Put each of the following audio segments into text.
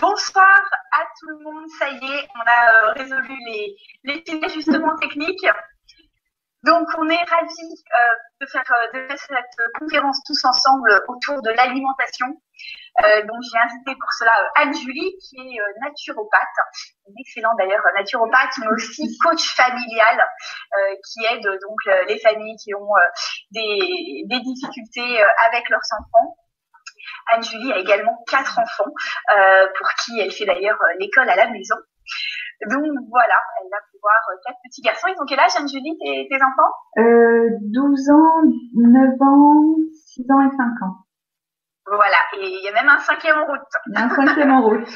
Bonsoir à tout le monde, ça y est, on a résolu les petits ajustements techniques. Donc on est ravis de faire cette conférence tous ensemble autour de l'alimentation. Donc j'ai invité pour cela Anne-Julie qui est naturopathe, une excellente d'ailleurs naturopathe, mais aussi coach familial qui aide donc les familles qui ont des difficultés avec leurs enfants. Anne-Julie a également 4 enfants, pour qui elle fait d'ailleurs l'école à la maison. Donc voilà, elle va pouvoir 4 petits garçons. Ils ont quel âge, Anne-Julie, tes enfants? 12 ans, 9 ans, 6 ans et 5 ans. Voilà, et il y a même un 5e en route. Il y a un 5e en route.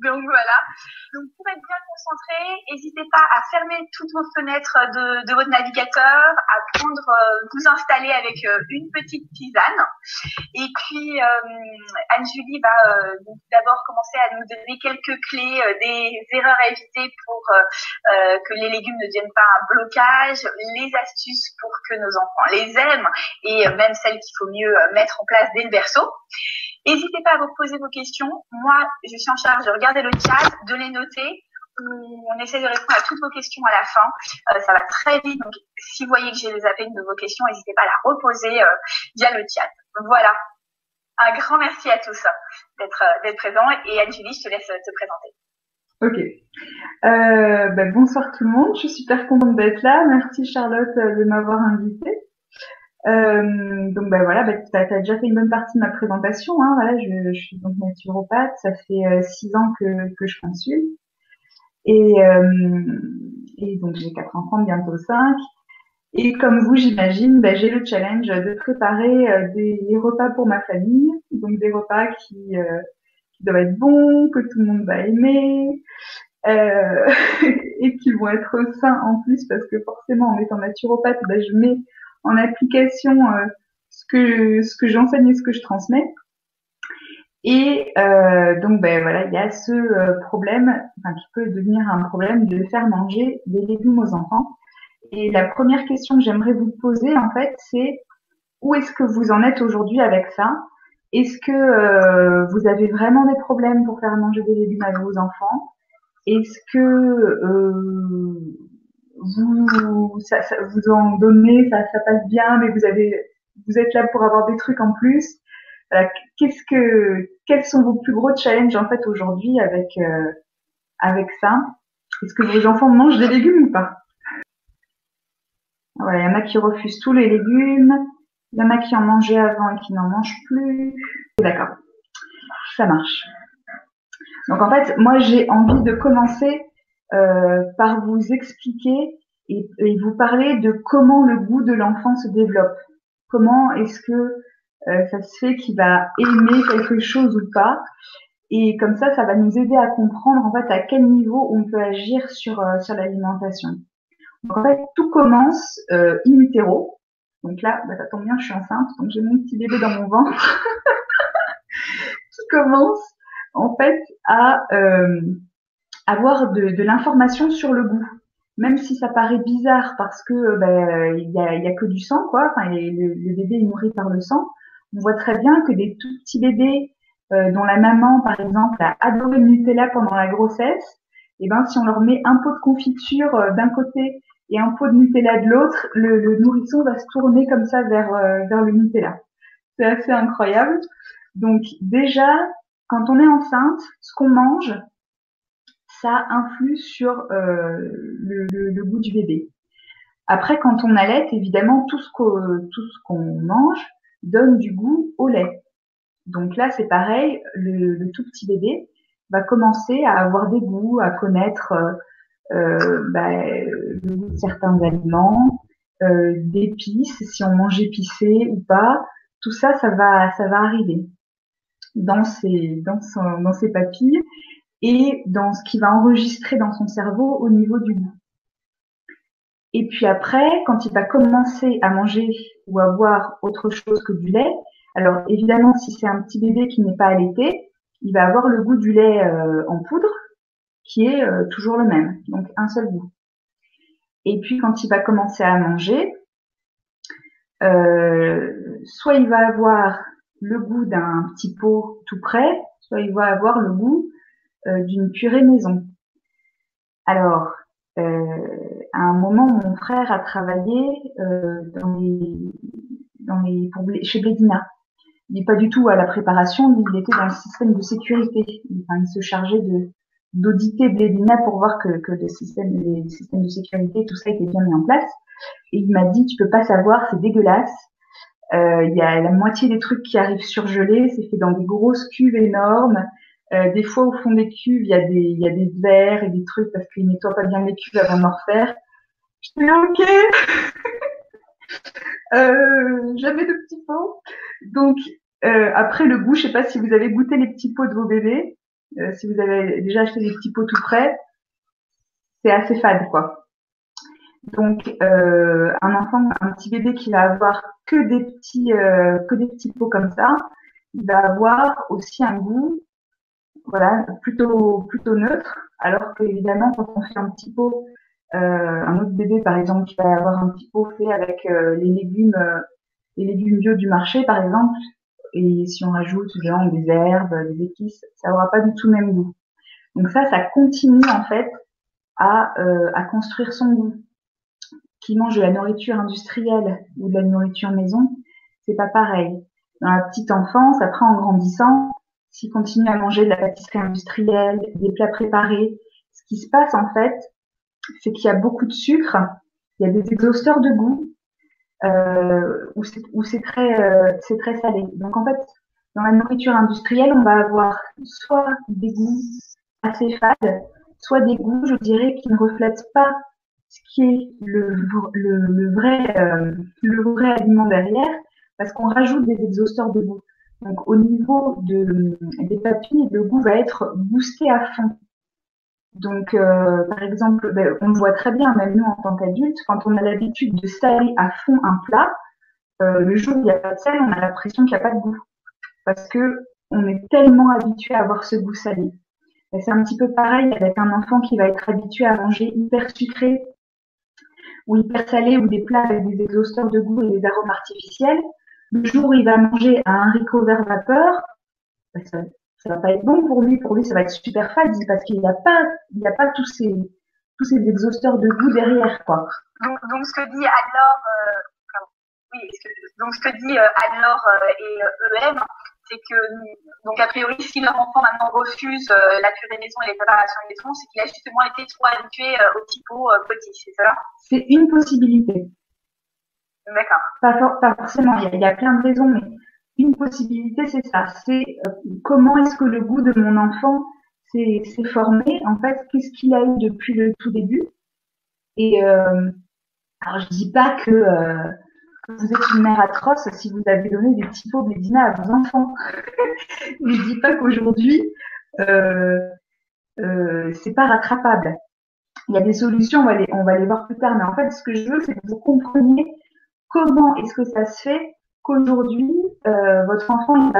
Donc voilà. Donc pour être bien concentré, n'hésitez pas à fermer toutes vos fenêtres de votre navigateur, à prendre, vous installer avec une petite tisane. Et puis Anne-Julie va donc d'abord commencer à nous donner quelques clés, des erreurs à éviter pour que les légumes ne deviennent pas un blocage, les astuces pour que nos enfants les aiment et même celles qu'il faut mieux mettre en place dès le berceau. N'hésitez pas à vous poser vos questions. Moi, je suis en charge de regarder le chat, de les noter. On essaie de répondre à toutes vos questions à la fin. Ça va très vite. Donc, si vous voyez que j'ai zappé une de vos questions, n'hésitez pas à la reposer via le chat. Donc, voilà. Un grand merci à tous d'être présents. Et Anne-Julie, je te laisse te présenter. Ok. Bonsoir tout le monde. Je suis super contente d'être là. Merci Charlotte de m'avoir invitée. Voilà, tu as déjà fait une bonne partie de ma présentation. Hein. Voilà, je suis donc naturopathe. Ça fait 6 ans que je consulte. Et donc j'ai 4 enfants, bientôt 5. Et comme vous, j'imagine, j'ai le challenge de préparer des repas pour ma famille. Donc des repas qui doivent être bons, que tout le monde va aimer. Et qui vont être sains en plus parce que forcément en étant naturopathe, je mets en application ce que j'enseigne et ce que je transmets. Et il y a ce problème, qui peut devenir un problème de faire manger des légumes aux enfants. Et la première question que j'aimerais vous poser, en fait, c'est où est-ce que vous en êtes aujourd'hui avec ça? Est-ce que vous avez vraiment des problèmes pour faire manger des légumes à vos enfants? Est-ce que vous en donnez, ça passe bien, mais vous êtes là pour avoir des trucs en plus? Voilà, quels sont vos plus gros challenges en fait aujourd'hui avec ça? Est-ce que vos enfants mangent des légumes ou pas? Voilà, il y en a qui refusent tous les légumes, il y en a qui en mangeaient avant et qui n'en mangent plus. D'accord, ça marche. Donc en fait, moi j'ai envie de commencer par vous expliquer et vous parler de comment le goût de l'enfant se développe. Comment est-ce que ça se fait qu'il va aimer quelque chose ou pas. Et comme ça va nous aider à comprendre en fait à quel niveau on peut agir sur l'alimentation. Donc en fait, tout commence in utero. Donc là, ça tombe bien, je suis enceinte, donc j'ai mon petit bébé dans mon ventre. Qui commence en fait à avoir de l'information sur le goût. Même si ça paraît bizarre parce que il y a que du sang, quoi. Enfin, le bébé est nourri par le sang. On voit très bien que des tout petits bébés dont la maman, par exemple, a adoré le Nutella pendant la grossesse, et si on leur met un pot de confiture d'un côté et un pot de Nutella de l'autre, le nourrisson va se tourner comme ça vers le Nutella. C'est assez incroyable. Donc déjà, quand on est enceinte, ce qu'on mange, ça influe sur le goût du bébé. Après, quand on allaite, évidemment, tout ce qu'on mange donne du goût au lait. Donc là, c'est pareil, le tout petit bébé va commencer à avoir des goûts, à connaître le goût de certains aliments, d'épices, si on mange épicé ou pas. Tout ça, ça va arriver dans ses papilles et dans ce qu'il va enregistrer dans son cerveau au niveau du goût. Et puis après, quand il va commencer à manger ou à boire autre chose que du lait, alors évidemment, si c'est un petit bébé qui n'est pas allaité, il va avoir le goût du lait en poudre, qui est toujours le même, donc un seul goût. Et puis quand il va commencer à manger, soit il va avoir le goût d'un petit pot tout prêt, soit il va avoir le goût d'une purée maison. Alors, à un moment, mon frère a travaillé chez Blédina. Il n'est pas du tout à la préparation, lui, il était dans le système de sécurité. Enfin, il se chargeait d'auditer Blédina pour voir que les systèmes de sécurité, tout ça était bien mis en place. Et il m'a dit, tu peux pas savoir, c'est dégueulasse. Il y a la moitié des trucs qui arrivent surgelés, c'est fait dans des grosses cuves énormes. Des fois, au fond des cuves, il y a des verres et des trucs parce qu'ils nettoient pas bien les cuves avant d'en refaire. Je dis ok, jamais de petits pots. Donc après le goût, je sais pas si vous avez goûté les petits pots de vos bébés, si vous avez déjà acheté des petits pots tout prêts, c'est assez fade quoi. Donc un enfant, un petit bébé qui va avoir que des petits pots comme ça, il va avoir aussi un goût voilà plutôt neutre. Alors que évidemment quand on fait un petit pot, un autre bébé par exemple qui va avoir un petit pot fait avec les légumes bio du marché par exemple, et si on rajoute genre des herbes, des épices, ça aura pas du tout le même goût. Donc ça continue en fait à construire son goût. Qui mange de la nourriture industrielle ou de la nourriture maison, c'est pas pareil. Dans la petite enfance, après en grandissant, s'il continue à manger de la pâtisserie industrielle, des plats préparés, ce qui se passe en fait, c'est qu'il y a beaucoup de sucre, il y a des exhausteurs de goût, où c'est très salé. Donc en fait, dans la nourriture industrielle, on va avoir soit des goûts assez fades, soit des goûts, je dirais, qui ne reflètent pas ce qui est le vrai aliment derrière, parce qu'on rajoute des exhausteurs de goût. Donc au niveau des papilles, le goût va être boosté à fond. Donc par exemple, on le voit très bien, même nous en tant qu'adultes, quand on a l'habitude de saler à fond un plat, le jour où il n'y a pas de sel, on a l'impression qu'il n'y a pas de goût, parce que on est tellement habitué à avoir ce goût salé. Et c'est un petit peu pareil avec un enfant qui va être habitué à manger hyper sucré ou hyper salé ou des plats avec des exhausteurs de goût et des arômes artificiels. Le jour où il va manger un haricot vert vapeur, ça va pas être bon pour lui. Pour lui, ça va être super fade parce qu'il n'y a pas tous ces exhausteurs de goût derrière, quoi. Donc ce que dit Anne-Laure, oui, donc ce que dit Anne-Laure et EM, c'est que donc a priori si leur enfant maintenant refuse la purée maison et les préparations maison, c'est qu'il a justement été trop habitué au petit pot petit, c'est ça? C'est une possibilité. D'accord. Pas forcément, il y a plein de raisons, mais une possibilité c'est ça. C'est comment est-ce que le goût de mon enfant s'est formé, en fait, qu'est-ce qu'il a eu depuis le tout début. Et alors je dis pas que vous êtes une mère atroce si vous avez donné des petits pots Blédina à vos enfants. Je dis pas qu'aujourd'hui c'est pas rattrapable. Il y a des solutions, on va les voir plus tard, mais en fait ce que je veux c'est que vous compreniez comment est-ce que ça se fait qu'aujourd'hui votre enfant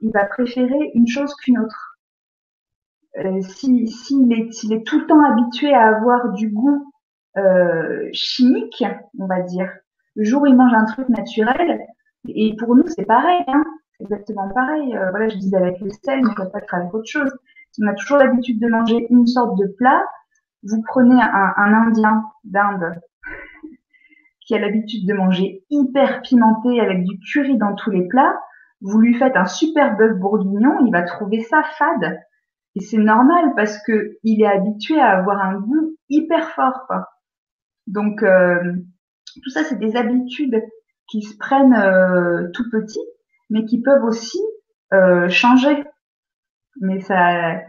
il va préférer une chose qu'une autre. S'il est tout le temps habitué à avoir du goût chimique, on va dire, le jour où il mange un truc naturel, et pour nous c'est pareil, hein, c'est exactement pareil. Voilà, je disais avec le sel, mais ça peut être avec autre chose. Si on a toujours l'habitude de manger une sorte de plat, vous prenez un Indien d'Inde qui a l'habitude de manger hyper pimenté avec du curry dans tous les plats, vous lui faites un super bœuf bourguignon, il va trouver ça fade. Et c'est normal parce que il est habitué à avoir un goût hyper fort, quoi. Donc tout ça, c'est des habitudes qui se prennent tout petit, mais qui peuvent aussi changer. Mais ça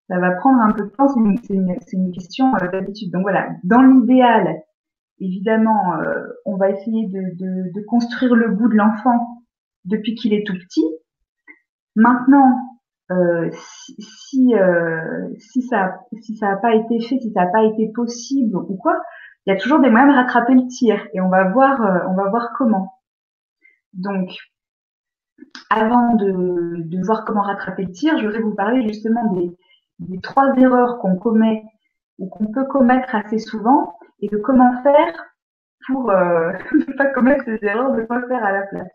va prendre un peu de temps, c'est une question d'habitude. Donc voilà, dans l'idéal, évidemment, on va essayer de construire le goût de l'enfant depuis qu'il est tout petit. Maintenant, si ça a pas été fait, si ça n'a pas été possible ou quoi, il y a toujours des moyens de rattraper le tir et on va voir comment. Donc, avant de voir comment rattraper le tir, je vais vous parler justement des 3 erreurs qu'on commet ou qu'on peut commettre assez souvent et de comment faire pour ne pas commettre ces erreurs, de quoi faire à la place.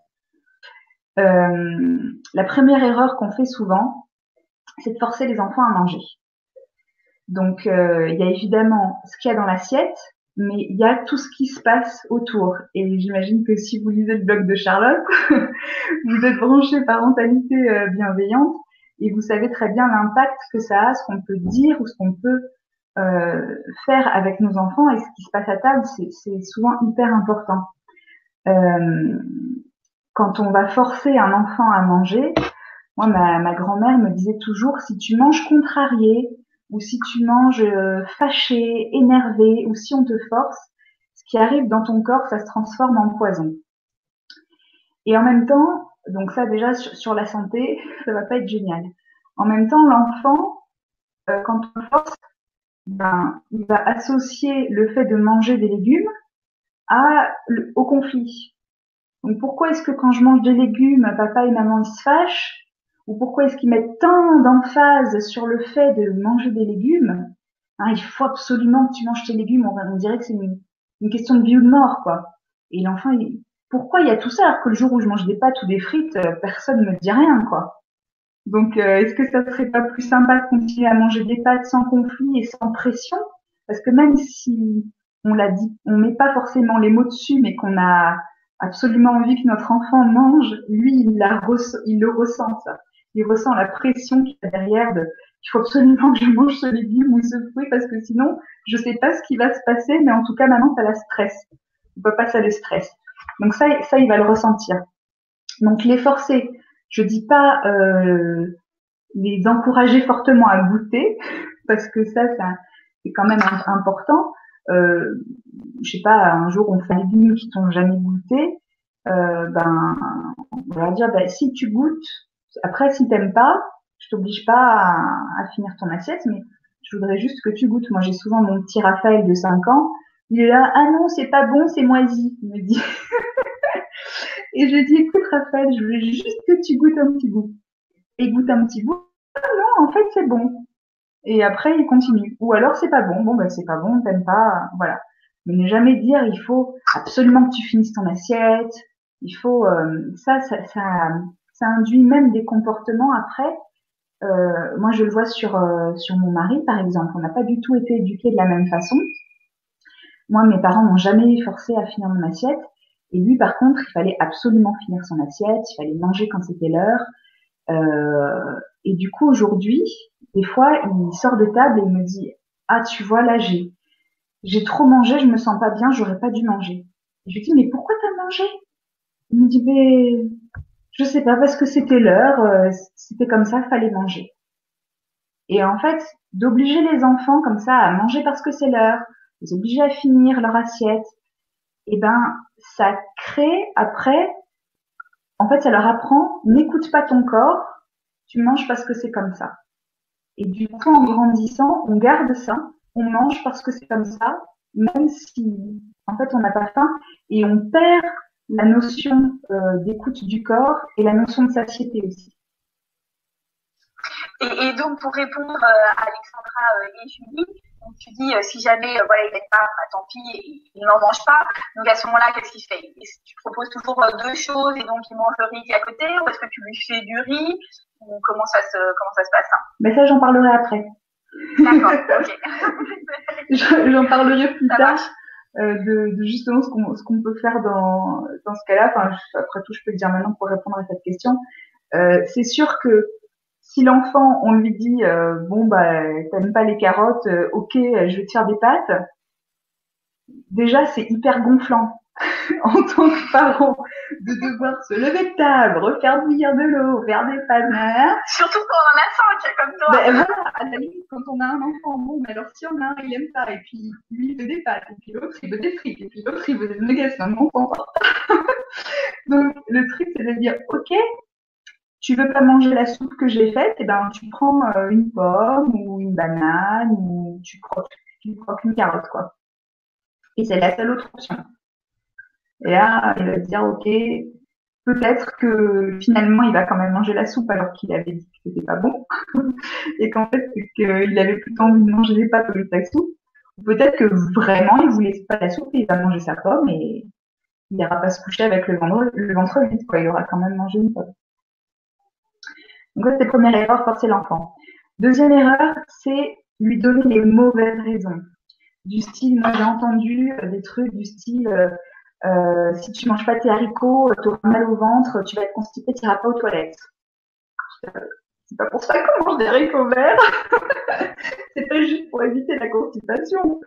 la première erreur qu'on fait souvent, c'est de forcer les enfants à manger. Donc, il y a évidemment ce qu'il y a dans l'assiette, mais il y a tout ce qui se passe autour. Et j'imagine que si vous lisez le blog de Charlotte, vous êtes branché parentalité bienveillante et vous savez très bien l'impact que ça a, ce qu'on peut dire ou ce qu'on peut faire avec nos enfants, et ce qui se passe à table, c'est souvent hyper important. Quand on va forcer un enfant à manger, moi, ma grand-mère me disait toujours, si tu manges contrarié, ou si tu manges fâché, énervé, ou si on te force, ce qui arrive dans ton corps, ça se transforme en poison. Et en même temps, donc ça déjà sur la santé, ça va pas être génial. En même temps, l'enfant, quand on le force, ben, il va associer le fait de manger des légumes au conflit. Donc pourquoi est-ce que quand je mange des légumes, papa et maman ils se fâchent? Ou pourquoi est-ce qu'ils mettent tant d'emphase sur le fait de manger des légumes? Hein, il faut absolument que tu manges tes légumes, on dirait que c'est une question de vie ou de mort, quoi. Et l'enfant, pourquoi il y a tout ça alors que le jour où je mange des pâtes ou des frites, personne ne me dit rien, quoi. Donc, est-ce que ça serait pas plus sympa de continuer à manger des pâtes sans conflit et sans pression? Parce que même si on l'a dit, on met pas forcément les mots dessus, mais qu'on a absolument envie que notre enfant mange, lui, il le ressent, ça. Il ressent la pression qu'il y a derrière il faut absolument que je mange ce légume ou ce fruit parce que sinon, je sais pas ce qui va se passer, mais en tout cas, maintenant, ça la stresse. On peut pas, ça le stresse. Donc ça, il va le ressentir. Donc, les forcer, je dis pas les encourager fortement à goûter, parce que ça c'est quand même important. Je sais pas, un jour on fait des légumes qui t'ont jamais goûté, ben on va leur dire, ben, si tu goûtes, après si t'aimes pas, je t'oblige pas à finir ton assiette, mais je voudrais juste que tu goûtes. Moi j'ai souvent mon petit Raphaël de 5 ans, il est là, ah non c'est pas bon, c'est moisi, il me dit. Et je lui dis, écoute Raphaël, je veux juste que tu goûtes un petit goût. Et goûte un petit goût, ah non, en fait c'est bon. Et après il continue. Ou alors c'est pas bon, bon ben c'est pas bon, t'aimes pas, voilà. Mais ne jamais dire il faut absolument que tu finisses ton assiette. Il faut ça induit même des comportements après. Moi je le vois sur mon mari par exemple. On n'a pas du tout été éduqués de la même façon. Moi mes parents m'ont jamais forcé à finir mon assiette. Et lui par contre il fallait absolument finir son assiette. Il fallait manger quand c'était l'heure. Et du coup aujourd'hui, des fois il sort de table et il me dit ah tu vois là j'ai trop mangé, je me sens pas bien, j'aurais pas dû manger. Et je lui dis mais pourquoi t'as mangé? Il me dit mais je sais pas parce que c'était l'heure, c'était comme ça, fallait manger. Et en fait d'obliger les enfants comme ça à manger parce que c'est l'heure, les obliger à finir leur assiette, et ben ça crée après, en fait ça leur apprend n'écoute pas ton corps, tu manges parce que c'est comme ça. Et du coup, en grandissant, on garde ça, on mange parce que c'est comme ça, même si, en fait, on n'a pas faim, et on perd la notion d'écoute du corps et la notion de satiété aussi. Et donc, pour répondre à Alexandra et Julie, donc tu dis si jamais voilà il n'aime pas, bah, tant pis, il n'en mange pas. Donc à ce moment-là, qu'est-ce qu'il fait? Tu proposes toujours deux choses et donc il mange le riz qui est à côté, ou est-ce que tu lui fais du riz, ou comment ça se passe, hein? Mais ça, j'en parlerai après. D'accord, ok. J'en parlerai plus tard de justement ce qu'on peut faire dans ce cas-là. Enfin, après tout, je peux le dire maintenant pour répondre à cette question. C'est sûr que si l'enfant, on lui dit bon bah t'aimes pas les carottes, ok, je vais te faire des pâtes. Déjà, c'est hyper gonflant en tant que parent de devoir se lever de table, refaire bouillir de l'eau, faire des pâtes. Surtout quand on en a 5 comme toi. Ben voilà, à la limite, quand on a un enfant, bon, mais alors si on a un, il aime pas, et puis lui il veut des pâtes, et puis l'autre il veut des frites, et puis l'autre il veut des nuggets, c'est un enfant. Donc le truc c'est de dire ok, tu veux pas manger la soupe que j'ai faite, et ben tu prends une pomme ou une banane ou tu croques une carotte quoi. Et c'est la seule autre option. Et là, il va se dire ok, peut-être que finalement il va quand même manger la soupe alors qu'il avait dit que c'était pas bon, et qu'en fait c'est qu'il avait plutôt envie de manger des pâtes au lieu de la soupe. Ou peut-être que vraiment il voulait pas la soupe et il va manger sa pomme et il n'ira pas se coucher avec le ventre vide, quoi. Il aura quand même mangé une pomme. Donc ça, c'est première erreur, forcer l'enfant. Deuxième erreur, c'est lui donner les mauvaises raisons. Du style, moi j'ai entendu des trucs du style si tu manges pas tes haricots, tu auras mal au ventre, tu vas être constipé, tu n'iras pas aux toilettes. C'est pas pour ça qu'on mange des haricots verts. C'est pas juste pour éviter la constipation.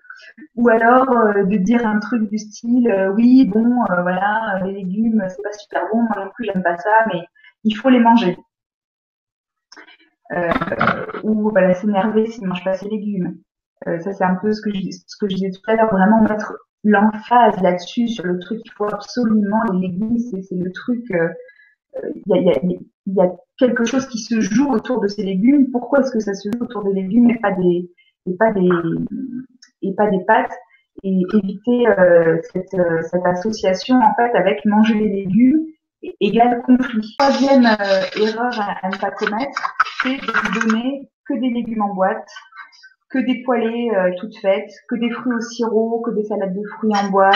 Ou alors de dire un truc du style oui bon voilà les légumes c'est pas super bon, moi non plus j'aime pas ça, mais il faut les manger. Ou voilà, s'énerver s'il ne mange pas ses légumes. Ça c'est un peu ce que je disais tout à l'heure, vraiment mettre l'emphase là-dessus sur le truc, il faut absolument les légumes, c'est le truc. Il y a quelque chose qui se joue autour de ces légumes. Pourquoi est-ce que ça se joue autour des légumes et pas des pâtes, et éviter cette association en fait avec manger les légumes égale conflit. Troisième erreur à ne pas commettre, c'est de lui donner que des légumes en boîte, que des poêlées toutes faites, que des fruits au sirop, que des salades de fruits en boîte,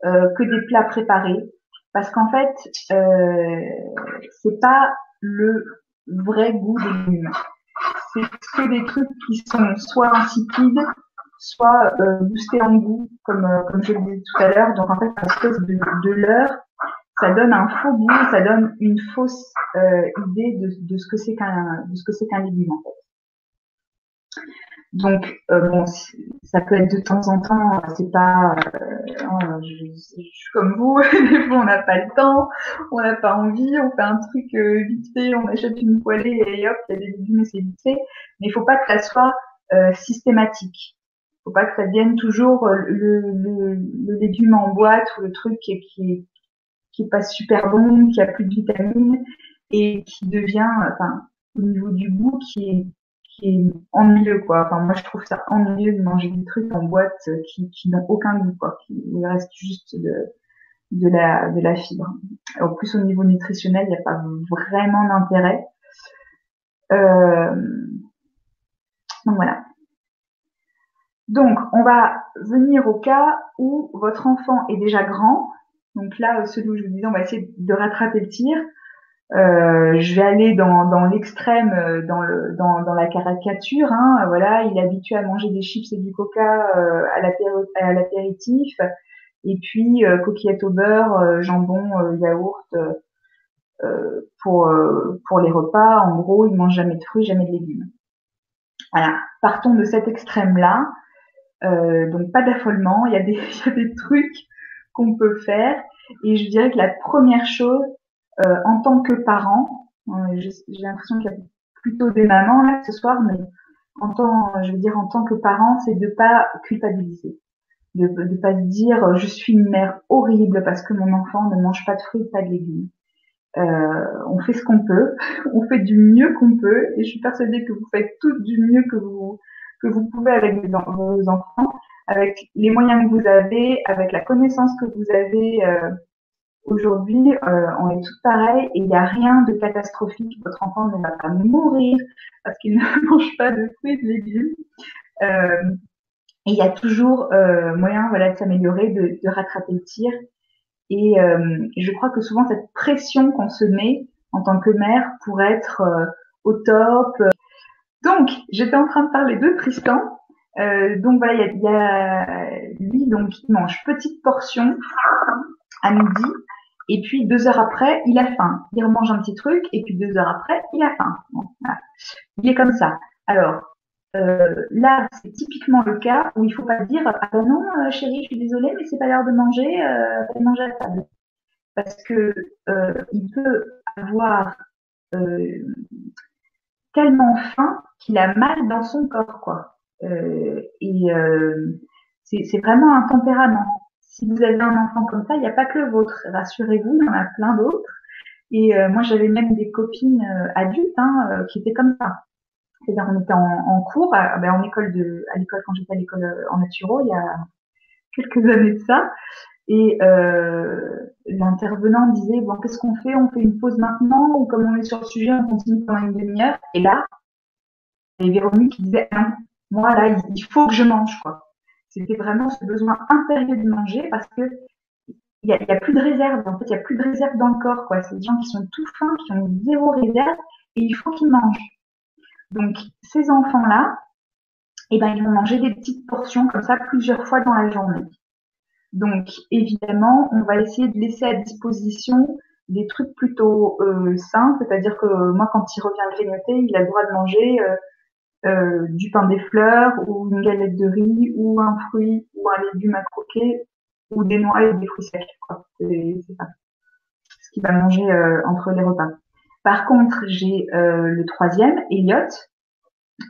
que des plats préparés. Parce qu'en fait, c'est pas le vrai goût des légumes. C'est que des trucs qui sont soit insipides, soit boostés en goût, comme je le disais tout à l'heure. Donc en fait, à espèce de leurre, ça donne un faux goût, ça donne une fausse idée de ce que c'est qu'un légume en fait. Donc bon, ça peut être de temps en temps, c'est pas, je suis comme vous, des fois on n'a pas le temps, on n'a pas envie, on fait un truc vite fait, on achète une poêlée et hop, il y a des légumes et c'est vite fait. Mais il faut pas que ça soit systématique. Faut pas que ça devienne toujours le légume en boîte ou le truc qui est pas super bon, qui a plus de vitamines et qui devient, enfin, au niveau du goût, qui est ennuyeux, quoi. Enfin, moi, je trouve ça ennuyeux de manger des trucs en boîte qui n'ont aucun goût, quoi. Il reste juste de la fibre. En plus, au niveau nutritionnel, il n'y a pas vraiment d'intérêt. Donc voilà. Donc, on va venir au cas où votre enfant est déjà grand. Donc là, celui où je vous disais, on va essayer de rattraper le tir. Je vais aller dans l'extrême, dans la caricature. Hein. Voilà, il est habitué à manger des chips et du coca à l'apéritif, et puis coquillettes au beurre, jambon, yaourt pour les repas. En gros, il mange jamais de fruits, jamais de légumes. Voilà, partons de cet extrême-là. Donc pas d'affolement. Il y a des trucs qu'on peut faire, et je dirais que la première chose, en tant que parent, j'ai l'impression qu'il y a plutôt des mamans là ce soir, mais en tant que parent, c'est de pas culpabiliser, de pas se dire je suis une mère horrible parce que mon enfant ne mange pas de fruits, pas de légumes. On fait ce qu'on peut, on fait du mieux qu'on peut, et je suis persuadée que vous faites tout du mieux que vous pouvez avec vos enfants, avec les moyens que vous avez, avec la connaissance que vous avez. Aujourd'hui, on est tous pareils et il n'y a rien de catastrophique. Votre enfant ne va pas mourir parce qu'il ne mange pas de fruits et de légumes. Et il y a toujours moyen, voilà, de s'améliorer, de rattraper le tir. Et je crois que souvent cette pression qu'on se met en tant que mère pour être au top. Donc, j'étais en train de parler de Tristan. Donc voilà, il y a lui, donc il mange petite portion à midi. Et puis 2 heures après, il a faim. Il remange un petit truc, et puis 2 heures après, il a faim. Bon, voilà. Il est comme ça. Alors là, c'est typiquement le cas où il faut pas dire ah ben non, chérie, je suis désolée, mais c'est pas l'heure de manger, allez manger à la table. Parce que il peut avoir tellement faim qu'il a mal dans son corps, quoi. C'est vraiment un tempérament. Si vous avez un enfant comme ça, il n'y a pas que le vôtre. Rassurez-vous, il y en a plein d'autres. Et moi, j'avais même des copines adultes qui étaient comme ça. C'est-à-dire, on était en cours, à l'école quand j'étais à l'école en naturo, il y a quelques années de ça. Et l'intervenant disait bon, qu'est-ce qu'on fait? On fait une pause maintenant, ou comme on est sur le sujet, on continue pendant une demi-heure. Et là, il y avait Véronique qui disait ah, moi là, il faut que je mange, quoi. C'était vraiment ce besoin impérieux de manger parce que y a plus de réserve. En fait, il y a plus de réserve dans le corps, quoi. C'est des gens qui sont tout fins, qui ont zéro réserve, et il faut qu'ils mangent. Donc, ces enfants-là, eh ben, ils vont manger des petites portions comme ça plusieurs fois dans la journée. Donc, évidemment, on va essayer de laisser à disposition des trucs plutôt sains, c'est-à-dire que moi, quand il revient de grignoter, il a le droit de manger du pain des fleurs ou une galette de riz ou un fruit ou un légume à croquer ou des noix et des fruits secs. C'est ça ce qu'il va manger entre les repas. Par contre, j'ai le troisième, Elliot.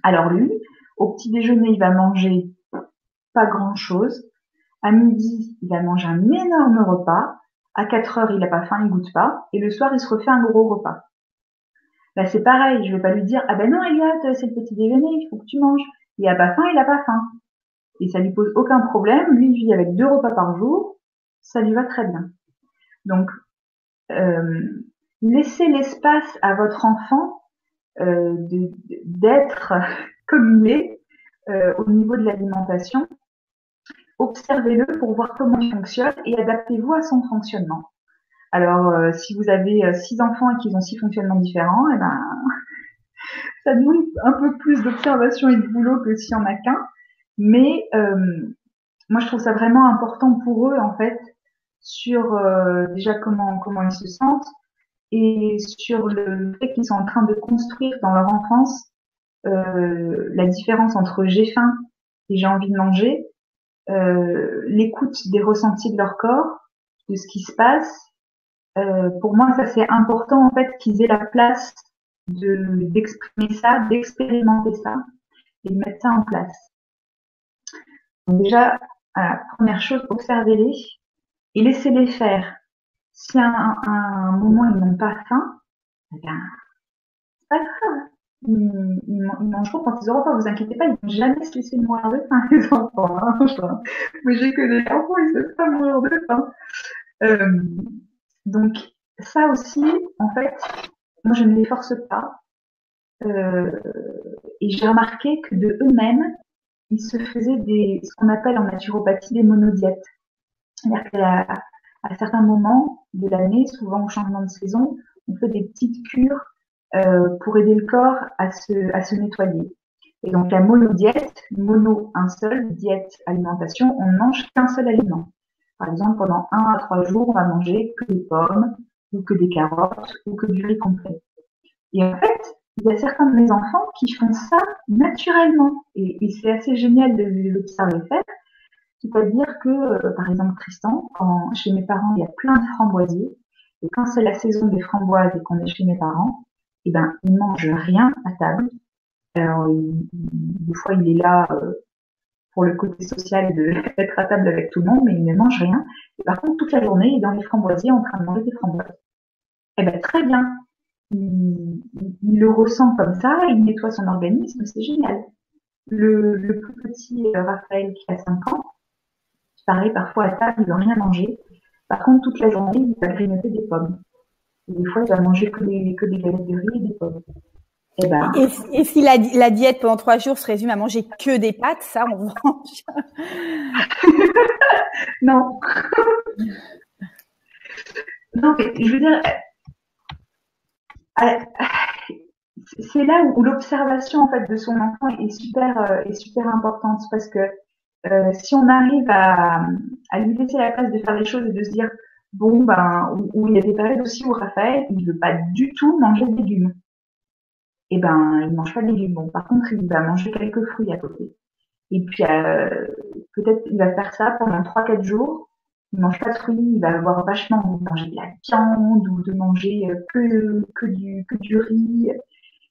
Alors lui, au petit déjeuner, il va manger pas grand-chose. À midi, il va manger un énorme repas. À 4 heures, il n'a pas faim, il goûte pas. Et le soir, il se refait un gros repas. Là, c'est pareil. Je vais pas lui dire, ah ben non, Elliot, c'est le petit déjeuner, il faut que tu manges. Il a pas faim, il a pas faim. Et ça lui pose aucun problème. Lui, il vit avec 2 repas par jour. Ça lui va très bien. Donc, laissez l'espace à votre enfant d'être comme il est au niveau de l'alimentation. Observez-le pour voir comment il fonctionne et adaptez-vous à son fonctionnement. Alors, si vous avez 6 enfants et qu'ils ont 6 fonctionnements différents, eh ben, ça demande un peu plus d'observation et de boulot que s'il n'y en a qu'un. Mais moi, je trouve ça vraiment important pour eux, en fait, sur déjà comment ils se sentent et sur le fait qu'ils sont en train de construire dans leur enfance la différence entre j'ai faim et j'ai envie de manger, l'écoute des ressentis de leur corps, de ce qui se passe. Pour moi, ça c'est important en fait qu'ils aient la place d'exprimer ça, d'expérimenter ça et de mettre ça en place. Donc déjà, voilà, première chose, observez-les et laissez-les faire. Si à un moment ils n'ont pas faim, eh ben, c'est pas grave. Ils mangeront quand ils auront pas, vous inquiétez pas, ils vont jamais se laisser mourir de faim, les enfants. Hein. Mais j'ai que des enfants, ils se laissent pas mourir de faim. Donc, ça aussi, en fait, moi je ne les force pas. Et j'ai remarqué que de eux-mêmes, ils se faisaient ce qu'on appelle en naturopathie des monodiètes. C'est-à-dire qu'à certains moments de l'année, souvent au changement de saison, on fait des petites cures pour aider le corps à se nettoyer. Et donc la monodiète, mono un seul, diète alimentation, on ne mange qu'un seul aliment. Par exemple, pendant 1 à 3 jours, on va manger que des pommes, ou que des carottes, ou que du riz complet. Et en fait, il y a certains de mes enfants qui font ça naturellement. Et c'est assez génial de l'observer faire. C'est-à-dire que, par exemple, Tristan, quand chez mes parents, il y a plein de framboisiers, et quand c'est la saison des framboises et qu'on est chez mes parents, eh ben, il mange rien à table. Alors, des fois, il est là pour le côté social d'être à table avec tout le monde, mais il ne mange rien. Et par contre, toute la journée, il est dans les framboisiers en train de manger des framboises. Eh ben, très bien. Il le ressent comme ça, il nettoie son organisme, c'est génial. Le plus petit Raphaël qui a 5 ans, pareil, parfois à table, il ne veut rien manger. Par contre, toute la journée, il va grignoter des pommes. Et des fois, il va manger que des galettes de riz et des pommes. Et, ben... et si la diète pendant 3 jours se résume à manger que des pâtes, ça, on mange. Non. Non, mais je veux dire, c'est là où l'observation en fait de son enfant est super importante parce que si on arrive à lui laisser la place de faire les choses et de se dire bon ben où il y a des périodes aussi où Raphaël il veut pas du tout manger de légumes, et ben il mange pas de légumes. Bon, par contre il va manger quelques fruits à côté. Et puis peut-être il va faire ça pendant 3-4 jours. Il mange pas de fruits, il va avoir vachement envie de manger de la viande ou de manger que du riz.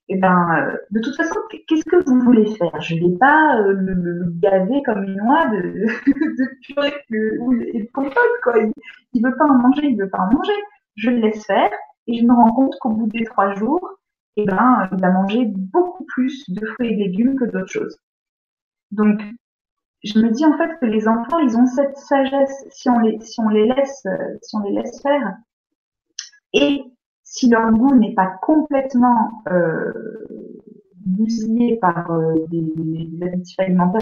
Et ben de toute façon, qu'est-ce que vous voulez faire? Je vais pas le gaver comme une noix de purée et de compote, quoi. Il veut pas en manger, il veut pas en manger. Je le laisse faire et je me rends compte qu'au bout des 3 jours, et ben il va manger beaucoup plus de fruits et de légumes que d'autres choses. Donc je me dis en fait que les enfants, ils ont cette sagesse si on les laisse faire. Et si leur goût n'est pas complètement bousillé par des additifs alimentaires,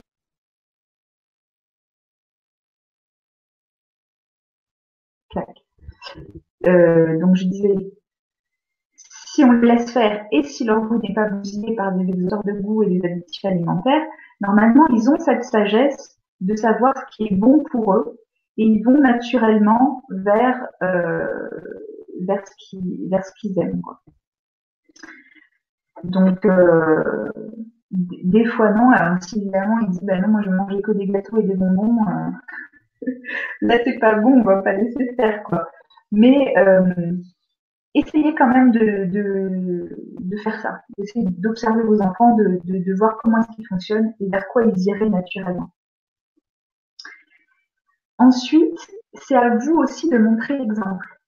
Tac. Donc je disais, si on les laisse faire et si leur goût n'est pas bousillé par des exhausteurs de goût et des additifs alimentaires, normalement ils ont cette sagesse de savoir ce qui est bon pour eux et ils vont naturellement vers ce qu'ils aiment, quoi. Donc des fois non. Alors si évidemment ils disent bah non, moi je vais manger que des gâteaux et des bonbons, là c'est pas bon, on va pas laisser faire, quoi. Mais essayez quand même de faire ça, d'essayer d'observer vos enfants, de voir comment est-ce qu'ils fonctionnent et vers quoi ils iraient naturellement. Ensuite, c'est à vous aussi de montrer l'exemple.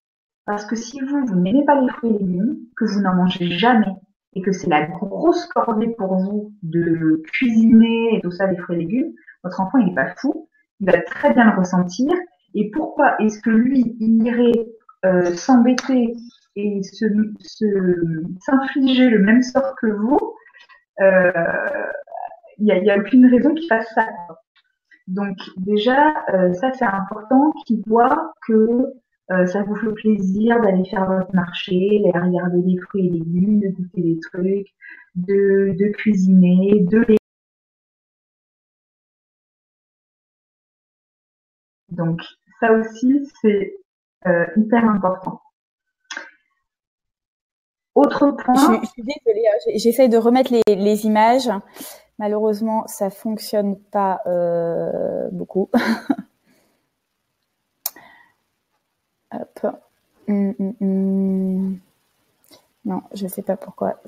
Parce que si vous n'aimez pas les fruits et légumes, que vous n'en mangez jamais, et que c'est la grosse corvée pour vous de cuisiner et tout ça, les fruits et légumes, votre enfant, il n'est pas fou, il va très bien le ressentir. Et pourquoi est-ce que lui, il irait s'embêter et s'infliger le même sort que vous? Il y a aucune raison qu'il fasse ça. Donc déjà, ça c'est important qu'il voit que ça vous fait plaisir d'aller faire votre marché, d'aller regarder les fruits et légumes, de goûter des trucs, de cuisiner, de les... Donc ça aussi c'est hyper important. Autre point. Je suis désolée, j'essaye de remettre les images. Malheureusement, ça fonctionne pas beaucoup. Hop. Non, je sais pas pourquoi.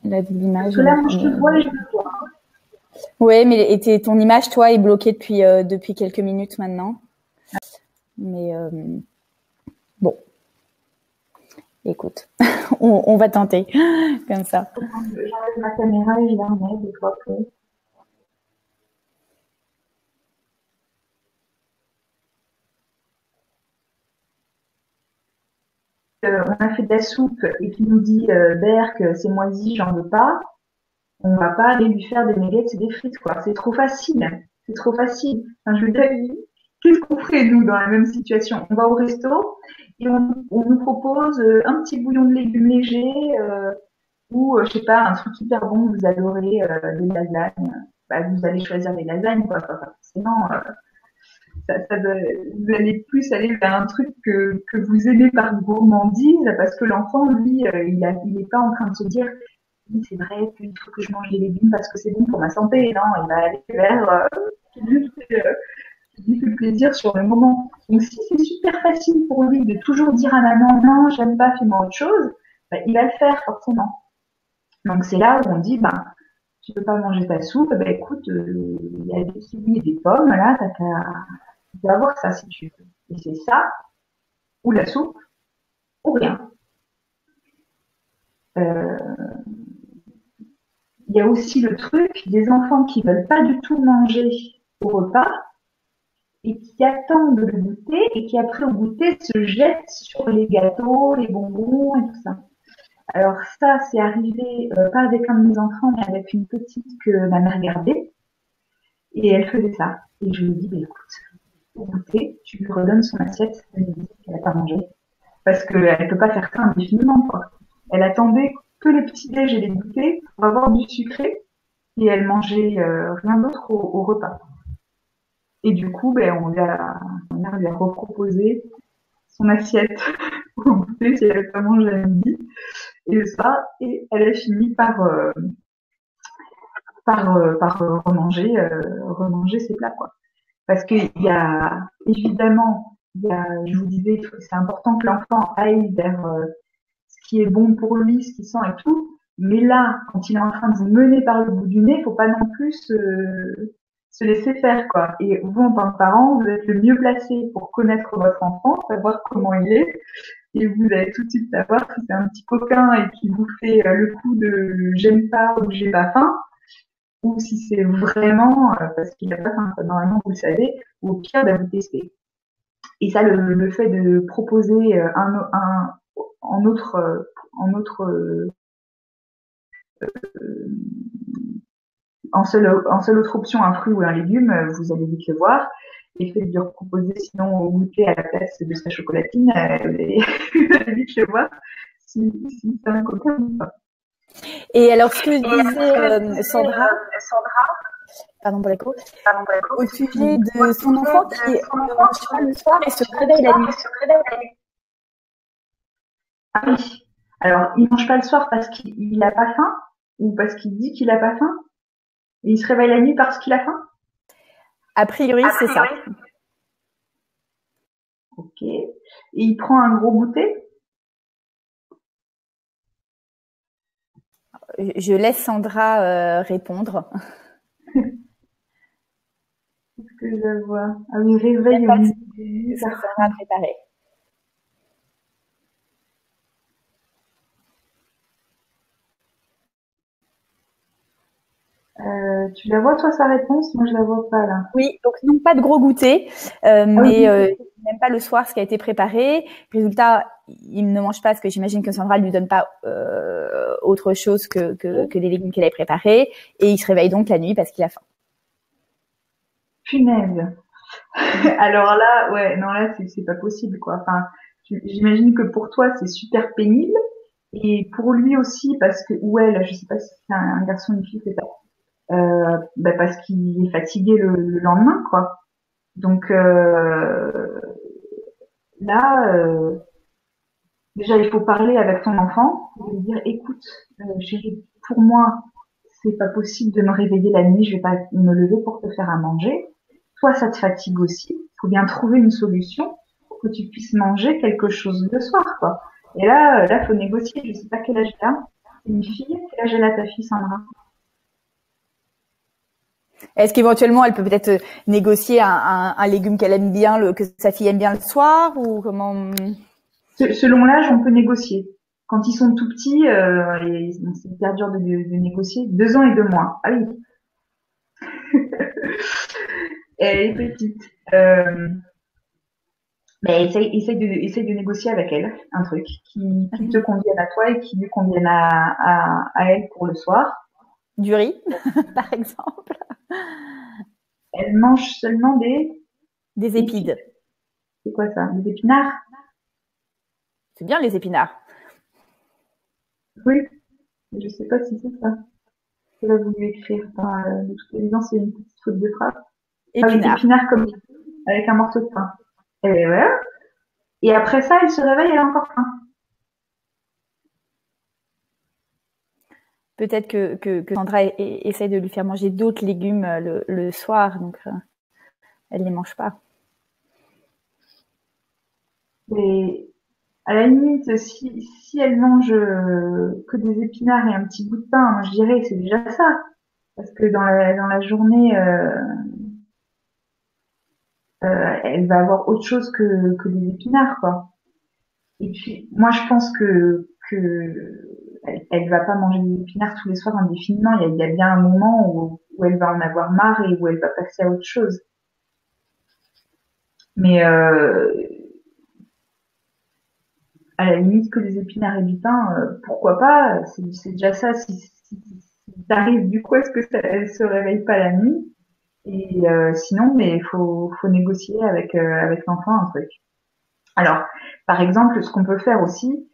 La l'image. Là, moi, je te vois et je te vois. Ouais, mais ton image, toi, est bloquée depuis quelques minutes maintenant. Mais bon, écoute, on va tenter comme ça. J'enlève ma caméra et je la remets des fois que... On a fait de la soupe et qui nous dit Berk, c'est moisi, j'en veux pas. On va pas aller lui faire des nuggets et des frites, quoi. C'est trop facile. C'est trop facile. Enfin, je veux dire, qu'est-ce qu'on ferait, nous, dans la même situation? On va au resto et on nous propose un petit bouillon de légumes léger ou, je sais pas, un truc hyper bon, vous adorez des lasagnes. Bah, vous allez choisir des lasagnes, quoi. Enfin, sinon, vous allez plus aller vers un truc que vous aimez par gourmandise parce que l'enfant, lui, il est pas en train de se dire c'est vrai qu'il faut que je mange des légumes parce que c'est bon pour ma santé. Non, il va aller vers qui lui fait plaisir sur le moment. Donc si c'est super facile pour lui de toujours dire à maman non, j'aime pas, fais-moi autre chose, bah, il va le faire forcément. Donc c'est là où on dit tu peux pas manger ta soupe, bah écoute, il y a des kiwis et des pommes, là, tu peux avoir ça si tu veux. Et c'est ça, ou la soupe, ou rien. Il y a aussi le truc des enfants qui veulent pas du tout manger au repas et qui attendent de le goûter et qui après au goûter se jettent sur les gâteaux, les bonbons et tout ça. Alors ça, c'est arrivé pas avec un de mes enfants, mais avec une petite que ma mère gardait et elle faisait ça. Et je lui dis, écoute, pour goûter, tu lui redonnes son assiette de midi qu'elle n'a pas mangé parce qu'elle peut pas faire ça indéfiniment, quoi. Elle attendait que les petits déj et les goûters pour avoir du sucré et elle mangeait rien d'autre au repas. Et du coup, on lui a reproposé son assiette au goûter si elle n'avait pas mangé à midi. Et elle a fini par remanger ses plats, quoi. Parce qu'il y a, évidemment, je vous disais, c'est important que l'enfant aille vers ce qui est bon pour lui, ce qu'il sent et tout. Mais là, quand il est en train de vous mener par le bout du nez, il ne faut pas non plus se laisser faire, quoi. Et vous, en tant que parent, vous êtes le mieux placé pour connaître votre enfant, savoir comment il est. Et vous allez tout de suite savoir si c'est un petit coquin et qui vous fait le coup de j'aime pas ou j'ai pas faim, ou si c'est vraiment parce qu'il n'a pas faim. Normalement, vous le savez, ou au pire, vous testez. Et ça, le fait de proposer en seule autre option un fruit ou un légume, vous allez vite le voir. et fait de lui proposer sinon au goûter à la place de sa chocolatine, et vite le voir si c'est un copain ou pas. Et alors, ce que disait Sandra, pardon pour l'écho, au sujet de son enfant qui ne mange pas le soir et se réveille la nuit. Ah oui. Alors, il mange pas le soir parce qu'il a pas faim ou parce qu'il dit qu'il a pas faim et il se réveille la nuit parce qu'il a faim? A priori, c'est ça. Ok. Et il prend un gros goûter? Je laisse Sandra répondre. Qu'est-ce que je vois? Ah oui, réveille au milieu de nuit. Ça sera préparé. Tu la vois, toi, sa réponse? Moi, je la vois pas, là. Oui, donc non, pas de gros goûter, mais il n'aime pas le soir ce qui a été préparé. Résultat, il ne mange pas parce que j'imagine que Sandra lui donne pas autre chose que les légumes qu'elle a préparés, et il se réveille donc la nuit parce qu'il a faim. Punaise. Alors là, ouais, non, là, c'est pas possible, quoi. Enfin, j'imagine que pour toi, c'est super pénible. Et pour lui aussi, parce que, ou elle, je sais pas si c'est un garçon ou une fille, c'est ça. Parce qu'il est fatigué le lendemain, quoi. Donc là, déjà, il faut parler avec ton enfant et lui dire, écoute, chérie, pour moi, c'est pas possible de me réveiller la nuit, je vais pas me lever pour te faire à manger. Toi, ça te fatigue aussi. Il faut bien trouver une solution pour que tu puisses manger quelque chose le soir, quoi. Et là, faut négocier. Je sais pas quel âge elle a. Une fille, quel âge elle a ta fille, Sandra? Est-ce qu'éventuellement elle peut peut-être négocier un légume qu'elle aime bien, que sa fille aime bien le soir, ou comment? Selon l'âge, on peut négocier. Quand ils sont tout petits, c'est hyper dur de négocier. 2 ans et 2 mois. Ah oui. Elle est petite. Mais essaye de négocier avec elle un truc qui te convienne à toi et qui lui convienne à elle pour le soir. Du riz, par exemple. Elle mange seulement des épides. C'est quoi ça? Des épinards? C'est bien les épinards. Oui. Je sais pas si c'est ça. Je vais vous écrire. Enfin, de toute évidence, c'est une petite faute de frappe. Épinards. Épinards comme avec un morceau de pain. Et voilà. Et après ça, elle se réveille, elle a encore faim. Peut-être que Sandra essaie de lui faire manger d'autres légumes le soir, donc elle les mange pas. Et à la limite, si elle mange que des épinards et un petit bout de pain, moi je dirais c'est déjà ça. Parce que dans la journée, elle va avoir autre chose que des épinards, quoi. Et puis, moi, je pense que elle va pas manger des épinards tous les soirs indéfiniment. Il y a bien un moment où elle va en avoir marre et où elle va passer à autre chose. Mais à la limite que des épinards et du pain, pourquoi pas? C'est déjà ça. Si t'arrives du coup, est-ce que elle se réveille pas la nuit? Et sinon, mais faut négocier avec l'enfant un truc. Alors, par exemple, ce qu'on peut faire aussi,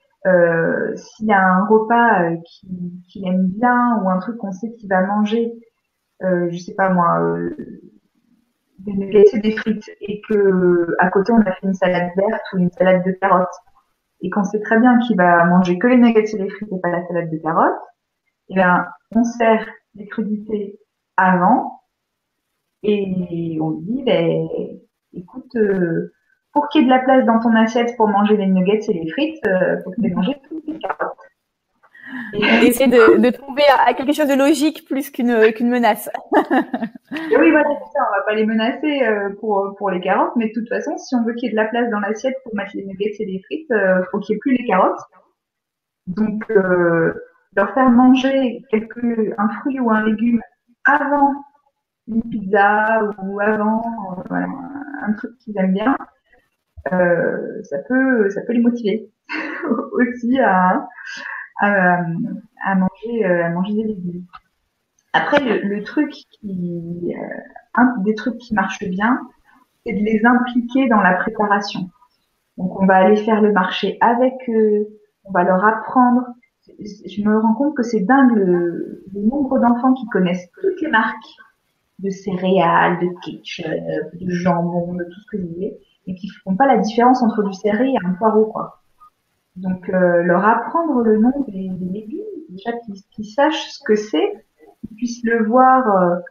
s'il y a un repas qu'il aime bien ou un truc qu'on sait qu'il va manger, je sais pas moi, des nuggets et des frites, et que à côté on a fait une salade verte ou une salade de carottes, et qu'on sait très bien qu'il va manger que les nuggets et les frites et pas la salade de carottes, et bien on sert les crudités avant et on lui dit, ben écoute, pour qu'il y ait de la place dans ton assiette pour manger les nuggets et les frites, faut que tu aies mangé toutes les carottes. Essayer de trouver à quelque chose de logique plus qu'une menace. Et oui, voilà, c'est ça, on va pas les menacer pour les carottes, mais de toute façon, si on veut qu'il y ait de la place dans l'assiette pour mettre les nuggets et les frites, faut qu'il y ait plus les carottes. Donc, leur faire manger un fruit ou un légume avant une pizza ou avant voilà, un truc qu'ils aiment bien, ça peut les motiver aussi à manger des légumes. Après, le truc un des trucs qui marche bien, c'est de les impliquer dans la préparation. Donc on va aller faire le marché avec eux, on va leur apprendre. Je me rends compte que c'est dingue le nombre d'enfants qui connaissent toutes les marques de céréales, de ketchup, de jambon, de tout ce que vous voulez, et qui font pas la différence entre du céréal et un poireau, quoi. Donc leur apprendre le nom des légumes, déjà qu'ils sachent ce que c'est, qu'ils puissent le voir.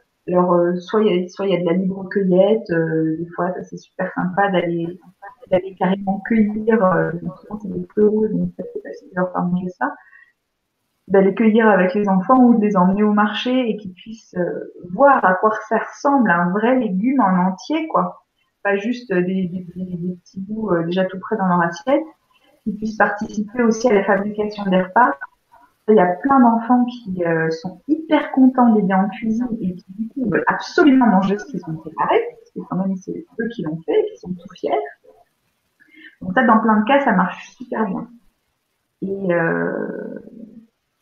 Soit il y a de la libre cueillette, des fois ça c'est super sympa d'aller carrément cueillir. Souvent c'est des fleurs, donc c'est facile de leur faire manger ça. D'aller cueillir avec les enfants ou de les emmener au marché et qu'ils puissent voir à quoi ça ressemble un vrai légume en entier, quoi. Pas juste des petits bouts déjà tout prêts dans leur assiette. Qu'ils puissent participer aussi à la fabrication des repas. Il y a plein d'enfants qui sont hyper contents d'aider en cuisine et qui du coup veulent absolument manger ce qu'ils ont préparé, parce que quand même c'est eux qui l'ont fait et qui sont tout fiers. Donc ça, dans plein de cas, ça marche super bien. Et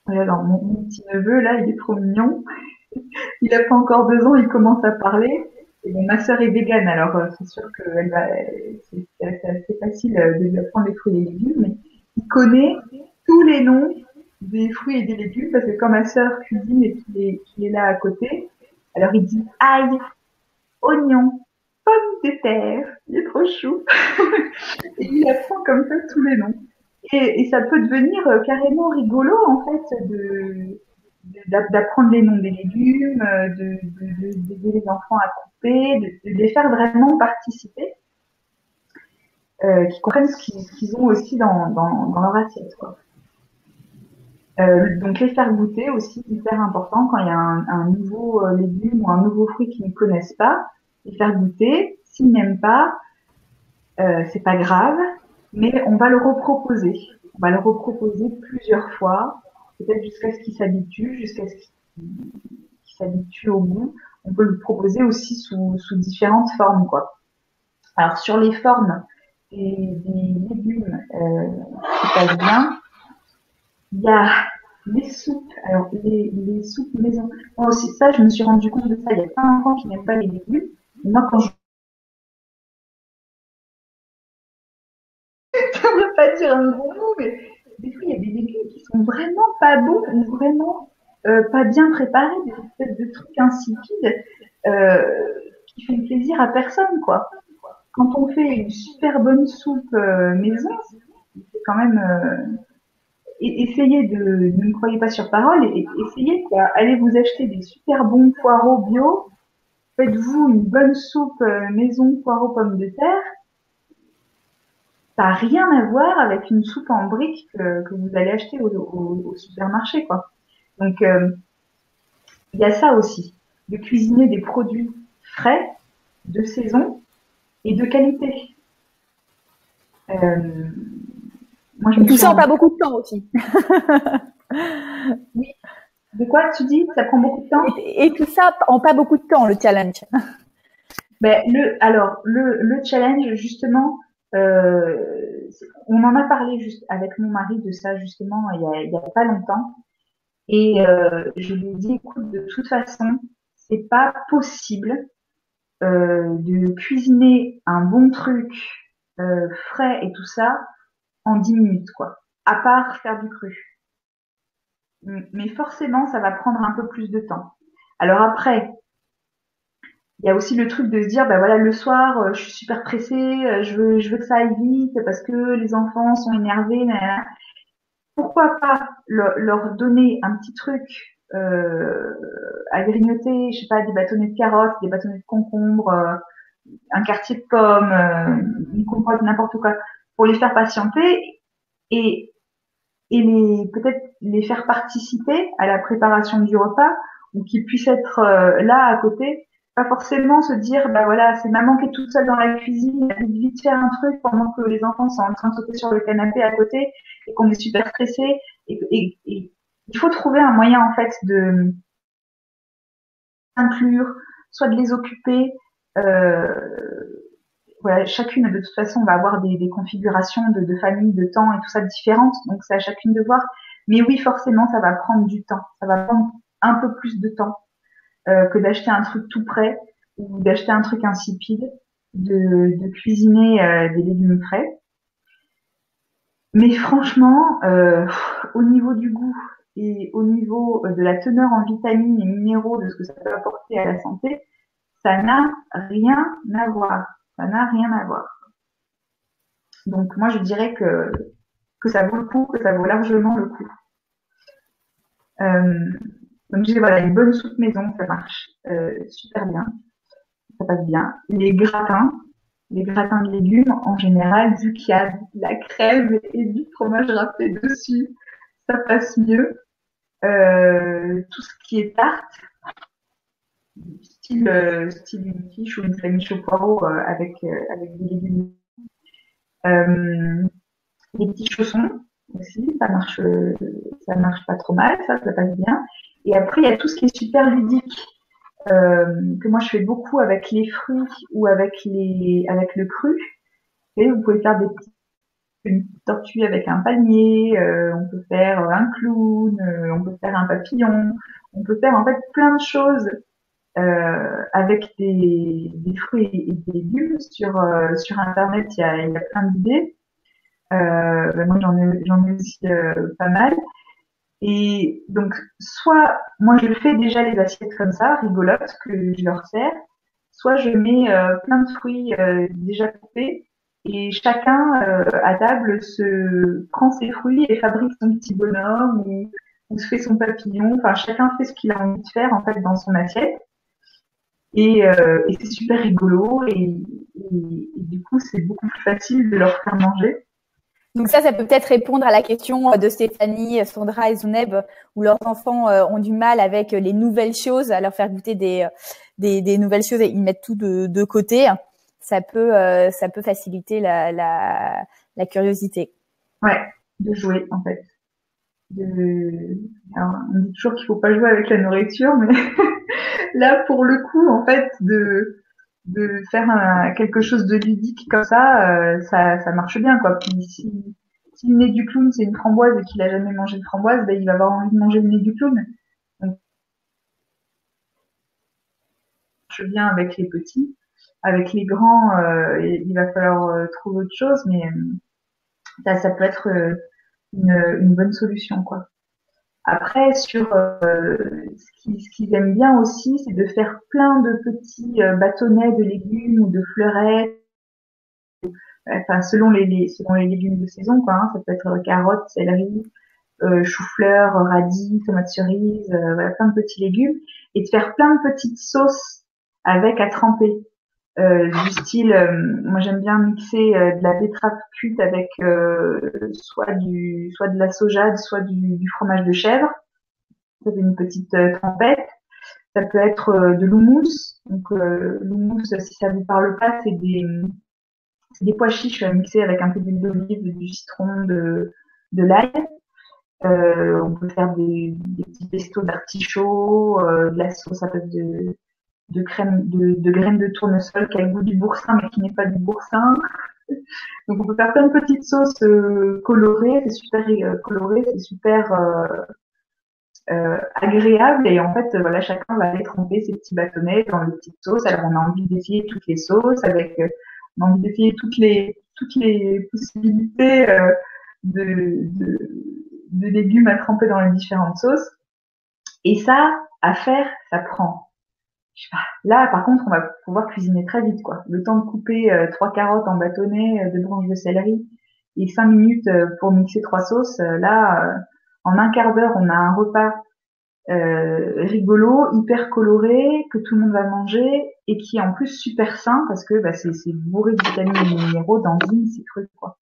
alors mon petit neveu là, il est trop mignon. Il a pas encore 2 ans, il commence à parler. Et bon, ma sœur est végane, alors c'est sûr que c'est assez facile de lui apprendre les fruits et les légumes, mais il connaît tous les noms des fruits et des légumes parce que quand ma sœur cuisine et qu'il est là à côté, alors il dit ail, oignon, pommes de terre, il est trop chou. Et il apprend comme ça tous les noms. Et ça peut devenir carrément rigolo en fait d'apprendre les noms des légumes, d'aider les enfants à couper, de les faire vraiment participer, qu'ils comprennent ce qu'ils ont aussi dans leur assiette, quoi. Donc les faire goûter aussi, hyper important quand il y a un nouveau légume ou un nouveau fruit qu'ils ne connaissent pas, les faire goûter. S'ils n'aiment pas, c'est pas grave, mais on va le reproposer. On va le reproposer plusieurs fois, peut-être jusqu'à ce qu'il s'habitue, jusqu'à ce qu'il s'habitue au goût. On peut le proposer aussi sous différentes formes, quoi. Alors sur les formes des légumes qui passent bien, il y a les soupes. Alors les soupes maison. Moi aussi, ça, je me suis rendu compte de ça. Il y a plein d'enfants qui n'aiment pas les légumes. Et moi, quand je ne veux pas dire un gros mot, mais des fois, il y a des légumes qui sont vraiment pas bons ou vraiment pas bien préparés, des espèces de trucs insipides qui font plaisir à personne, quoi. Quand on fait une super bonne soupe maison, c'est quand même essayez ne me croyez pas sur parole, et essayez quoi. Allez vous acheter des super bons poireaux bio, faites-vous une bonne soupe maison poireaux pommes de terre. Ça n'a rien à voir avec une soupe en briques que vous allez acheter au supermarché, quoi. Donc il y a ça aussi, de cuisiner des produits frais, de saison et de qualité. Moi, je me tout ça en pas beaucoup de temps aussi. Oui. De quoi tu dis? Ça prend beaucoup de temps? Et tout ça en pas beaucoup de temps, le challenge. Ben, le challenge, justement, on en a parlé juste avec mon mari de ça, justement, il y a pas longtemps. Et je lui ai dit, écoute, de toute façon, c'est pas possible de cuisiner un bon truc frais et tout ça en 10 minutes, quoi. À part faire du cru. Mais forcément, ça va prendre un peu plus de temps. Alors après, il y a aussi le truc de se dire, bah voilà, le soir, je suis super pressée, je veux que ça aille vite parce que les enfants sont énervés. Nanana. Pourquoi pas leur donner un petit truc à grignoter, je sais pas, des bâtonnets de carottes, des bâtonnets de concombres, un quartier de pommes, une compote, n'importe quoi, pour les faire patienter et peut-être les faire participer à la préparation du repas ou qu'ils puissent être là à côté, pas forcément se dire bah voilà, c'est maman qui est toute seule dans la cuisine, elle veut vite faire un truc pendant que les enfants sont en train de sauter sur le canapé à côté et qu'on est super stressé et il faut trouver un moyen en fait de inclure, soit de les occuper voilà, chacune de toute façon va avoir des configurations de famille, de temps et tout ça différentes, donc c'est à chacune de voir. Mais oui, forcément, ça va prendre du temps. Ça va prendre un peu plus de temps que d'acheter un truc tout prêt ou d'acheter un truc insipide. de cuisiner des légumes frais. Mais franchement, au niveau du goût et au niveau de la teneur en vitamines et minéraux de ce que ça peut apporter à la santé, ça n'a rien à voir. Ça n'a rien à voir. Donc moi je dirais que ça vaut le coup, que ça vaut largement le coup. Donc j'ai voilà une bonne soupe maison, ça marche super bien, ça passe bien. Les gratins de légumes en général, vu qu'il y a de la crème et du fromage râpé dessus, ça passe mieux. Tout ce qui est tarte, style une quiche ou une flamiche au poireau avec des légumes. Les petits chaussons aussi, ça marche pas trop mal, ça passe bien. Et après, il y a tout ce qui est super ludique, que moi je fais beaucoup avec les fruits ou avec le cru. Et vous pouvez faire une tortue avec un palmier, on peut faire un clown, on peut faire un papillon, on peut faire en fait plein de choses avec des fruits et des légumes. Sur internet, il y a plein d'idées. Moi j'en ai aussi pas mal. Et donc soit moi je fais déjà les assiettes comme ça, rigolotes, que je leur sers, soit je mets plein de fruits déjà coupés et chacun à table se prend ses fruits et fabrique son petit bonhomme ou se fait son papillon. Enfin chacun fait ce qu'il a envie de faire en fait dans son assiette. Et c'est super rigolo et du coup c'est beaucoup plus facile de leur faire manger. Donc ça peut peut-être répondre à la question de Stéphanie, Sandra et Zouneb, où leurs enfants ont du mal avec les nouvelles choses, à leur faire goûter des nouvelles choses et ils mettent tout de côté. Ça peut faciliter la curiosité. Ouais, de jouer en fait. Alors, on dit toujours qu'il faut pas jouer avec la nourriture, mais là pour le coup en fait de faire quelque chose de ludique comme ça, ça marche bien quoi. Puis si le nez du clown c'est une framboise et qu'il a jamais mangé de framboise, ben il va avoir envie de manger le nez du clown. Donc ça marche bien avec les petits, avec les grands, il va falloir trouver autre chose, mais ça peut être une bonne solution quoi. Après, ce qu'ils aiment bien aussi, c'est de faire plein de petits bâtonnets de légumes ou de fleurettes, enfin selon les légumes de saison, quoi. Hein. Ça peut être carottes, céleri, chou-fleur, radis, tomates cerises, voilà, plein de petits légumes, et de faire plein de petites sauces avec à tremper. Du style, moi j'aime bien mixer de la betterave cuite avec soit de la saujade, soit du fromage de chèvre. Ça fait une petite trempette. Ça peut être de l'houmous. Donc l'houmous, si ça vous parle pas, c'est des pois chiches mixés avec un peu d'huile d'olive, du citron, de l'ail. On peut faire des petits pestos d'artichaut, de la sauce à base de crème, de graines de tournesol qui a le goût du boursin mais qui n'est pas du boursin. Donc on peut faire plein de petites sauces colorées, c'est super coloré, c'est super agréable et en fait voilà chacun va aller tremper ses petits bâtonnets dans les petites sauces. Alors on a envie d'essayer toutes les sauces avec on a envie d'essayer toutes les possibilités de légumes à tremper dans les différentes sauces. Et ça à faire, ça prend, je sais pas. Là par contre on va pouvoir cuisiner très vite quoi. Le temps de couper 3 carottes en bâtonnets, 2 branches de céleri et 5 minutes pour mixer 3 sauces. Là en un quart d'heure, on a un repas rigolo, hyper coloré, que tout le monde va manger et qui est en plus super sain parce que c'est bourré de vitamines et de minéraux, d'enzymes, c'est trucs quoi.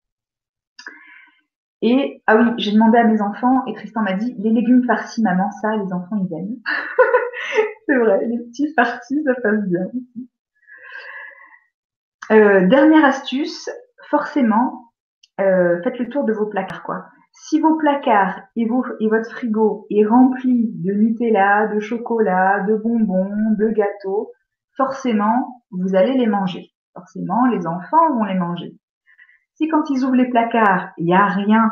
Et ah oui, j'ai demandé à mes enfants et Tristan m'a dit les légumes farcis, maman, ça les enfants ils aiment. C'est vrai, les petits farcis ça passe bien. Dernière astuce, forcément, faites le tour de vos placards quoi. Si vos placards et votre frigo est rempli de Nutella, de chocolat, de bonbons, de gâteaux, forcément, vous allez les manger. Forcément, les enfants vont les manger. Si quand ils ouvrent les placards, il n'y a rien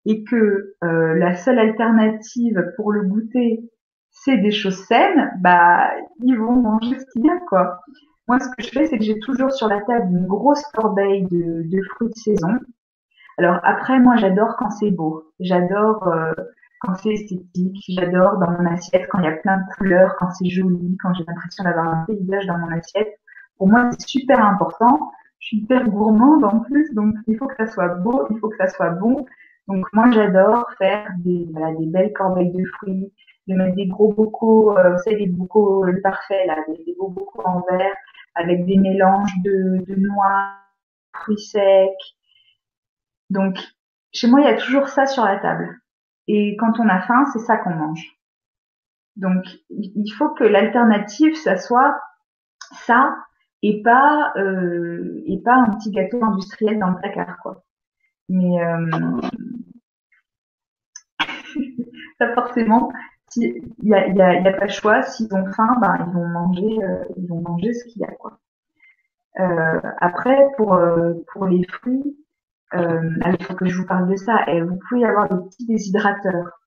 et que la seule alternative pour le goûter, c'est des choses saines, ils vont manger ce qu'il y a, quoi. Moi, ce que je fais, c'est que j'ai toujours sur la table une grosse corbeille de fruits de saison. Alors après, moi, j'adore quand c'est beau. J'adore quand c'est esthétique. J'adore dans mon assiette quand il y a plein de couleurs, quand c'est joli, quand j'ai l'impression d'avoir un paysage dans mon assiette. Pour moi, c'est super important. Je suis hyper gourmande en plus, donc il faut que ça soit beau, il faut que ça soit bon. Donc moi, j'adore faire voilà, des belles corbeilles de fruits, de mettre des gros bocaux, vous savez, des bocaux le parfait là, des beaux bocaux en verre avec des mélanges de noix, fruits secs. Donc, chez moi, il y a toujours ça sur la table. Et quand on a faim, c'est ça qu'on mange. Donc, il faut que l'alternative, ça soit ça et pas un petit gâteau industriel dans le placard, quoi. Mais ça forcément, il y a pas le choix. S'ils ont faim, ben ils vont manger ce qu'il y a, quoi. Après, pour les fruits, il faut que je vous parle de ça. Et vous pouvez avoir des petits déshydrateurs.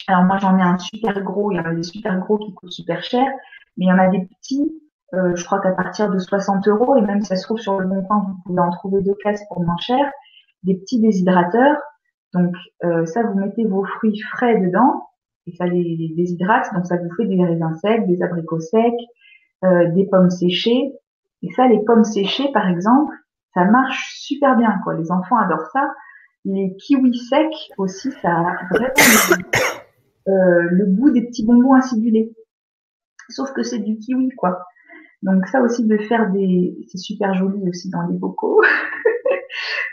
Alors moi j'en ai un super gros, il y en a des super gros qui coûtent super cher, mais il y en a des petits, je crois qu'à partir de 60 € et même si ça se trouve sur le bon coin, vous pouvez en trouver 2 caisses pour moins cher, des petits déshydrateurs. Donc ça vous mettez vos fruits frais dedans et ça les déshydrate, donc ça vous fait des raisins secs, des abricots secs, des pommes séchées. Et ça, les pommes séchées par exemple, ça marche super bien, quoi. Les enfants adorent ça. Les kiwis secs aussi, ça a vraiment le goût des petits bonbons acidulés. Sauf que c'est du kiwi, quoi. Donc ça aussi de faire c'est super joli aussi dans les bocaux,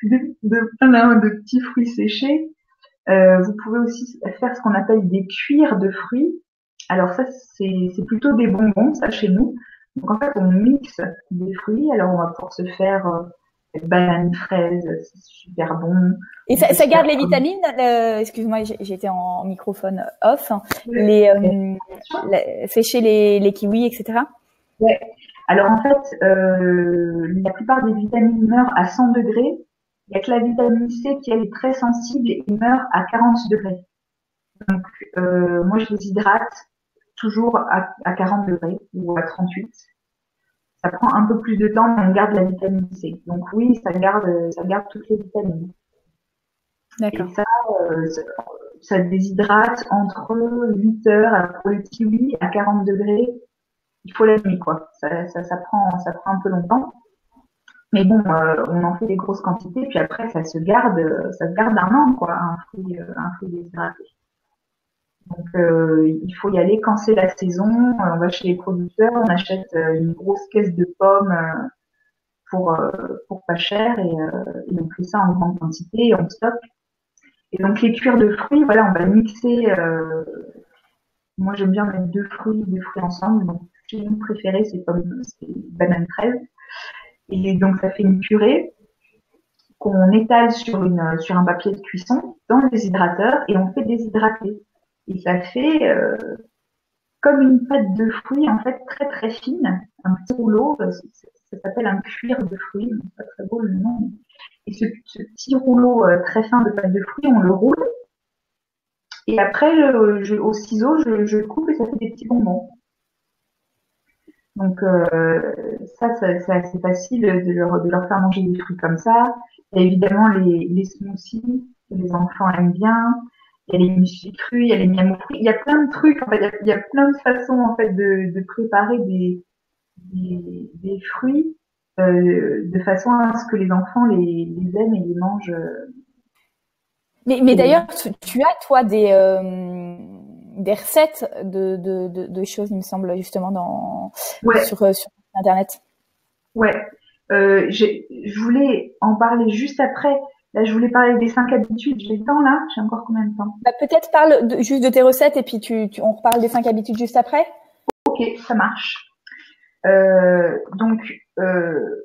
plein de petits fruits séchés. Vous pouvez aussi faire ce qu'on appelle des cuirs de fruits. Alors ça, c'est plutôt des bonbons, ça chez nous. Donc en fait, on mixe des fruits. Alors on va pouvoir se faire banane, fraise, c'est super bon. Et ça garde les vitamines. Excuse-moi, j'étais en microphone off. Sécher les kiwis, etc. Ouais. Alors en fait, la plupart des vitamines meurent à 100 degrés. Il y a que la vitamine C qui elle est très sensible et meurt à 40 degrés. Donc moi je les hydrate toujours à 40 degrés ou à 38. Ça prend un peu plus de temps, mais on garde la vitamine C. Donc oui, ça garde toutes les vitamines. D'accord. Et ça déshydrate entre 8 heures. Alors pour le kiwi à 40 degrés, il faut la nuit, quoi. Ça prend un peu longtemps. Mais bon, on en fait des grosses quantités, puis après ça se garde un an, quoi, un fruit déshydraté. Donc il faut y aller quand c'est la saison. On va chez les producteurs, on achète une grosse caisse de pommes pour pas cher et on fait ça en grande quantité et on stocke. Et donc les cuirs de fruits, voilà, on va mixer. Moi j'aime bien mettre deux fruits ensemble. Donc ce qui est mon préféré, c'est banane fraise. Et donc ça fait une purée qu'on étale sur un papier de cuisson dans le déshydrateur et on fait déshydrater. Et ça fait comme une pâte de fruits en fait très très fine, un petit rouleau. Ça s'appelle un cuir de fruits, c'est pas très beau le nom. Et ce petit rouleau très fin de pâte de fruits, on le roule. Et après, au ciseau, je le coupe et ça fait des petits bonbons. Donc ça c'est assez facile de leur faire manger des fruits comme ça. Il y a évidemment les smoothies que les enfants aiment bien. Il y a les muesli crus, il y a les miam fruits. Il y a plein de trucs. En fait, il y a plein de façons en fait de préparer des fruits de façon à ce que les enfants les aiment et les mangent. Mais d'ailleurs, tu as toi des recettes de choses, il me semble, justement sur Internet. Ouais. Je voulais en parler juste après. Là, je voulais parler des 5 habitudes. J'ai le temps là? J'ai encore combien de temps? Bah, peut-être parle juste de tes recettes et puis on reparle des 5 habitudes juste après. Ok, ça marche. Donc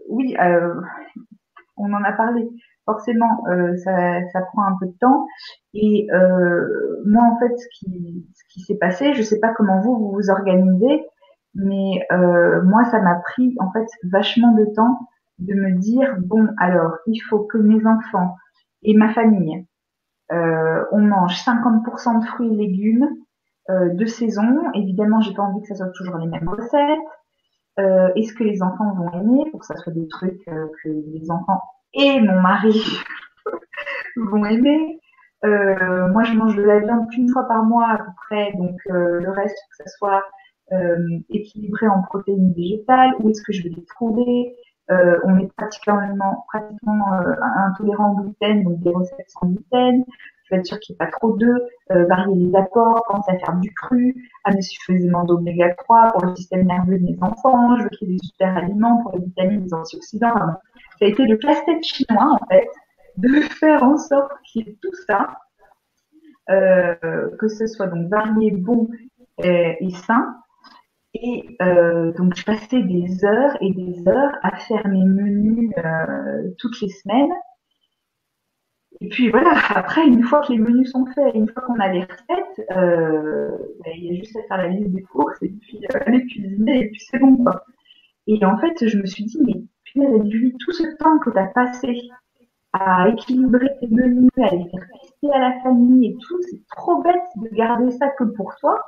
oui, on en a parlé. Forcément, ça prend un peu de temps. Et moi, en fait, ce qui s'est passé, je sais pas comment vous vous organisez, mais moi, ça m'a pris en fait vachement de temps de me dire bon, alors il faut que mes enfants et ma famille, on mange 50% de fruits et légumes de saison. Évidemment, j'ai pas envie que ça soit toujours les mêmes recettes. Est-ce que les enfants vont aimer, pour que ça soit des trucs que les enfants et mon mari vont aimer. Moi, je mange de la viande qu'une fois par mois à peu près, donc le reste, que ça soit équilibré en protéines végétales. Où est-ce que je vais les trouver? On est pratiquement intolérant au gluten, donc des recettes sans gluten. Je vais être sûr qu'il n'y ait pas trop d'œufs, varier les apports, penser à faire du cru, amener suffisamment d'oméga 3 pour le système nerveux de mes enfants. Je veux qu'il y ait des super aliments pour les vitamines, les antioxydants. Enfin, bon, ça a été le casse-tête chinois, en fait, de faire en sorte qu'il y ait tout ça, que ce soit donc varié, bon et sain. Et donc je passais des heures et des heures à faire mes menus toutes les semaines. Et puis voilà, après, une fois que les menus sont faits, une fois qu'on a les recettes, il y a juste à faire la liste des courses et puis aller cuisiner et puis c'est bon, quoi. Et en fait, je me suis dit, mais punaise, vu tout ce temps que tu as passé à équilibrer tes menus, à les faire tester à la famille et tout, c'est trop bête de garder ça que pour toi.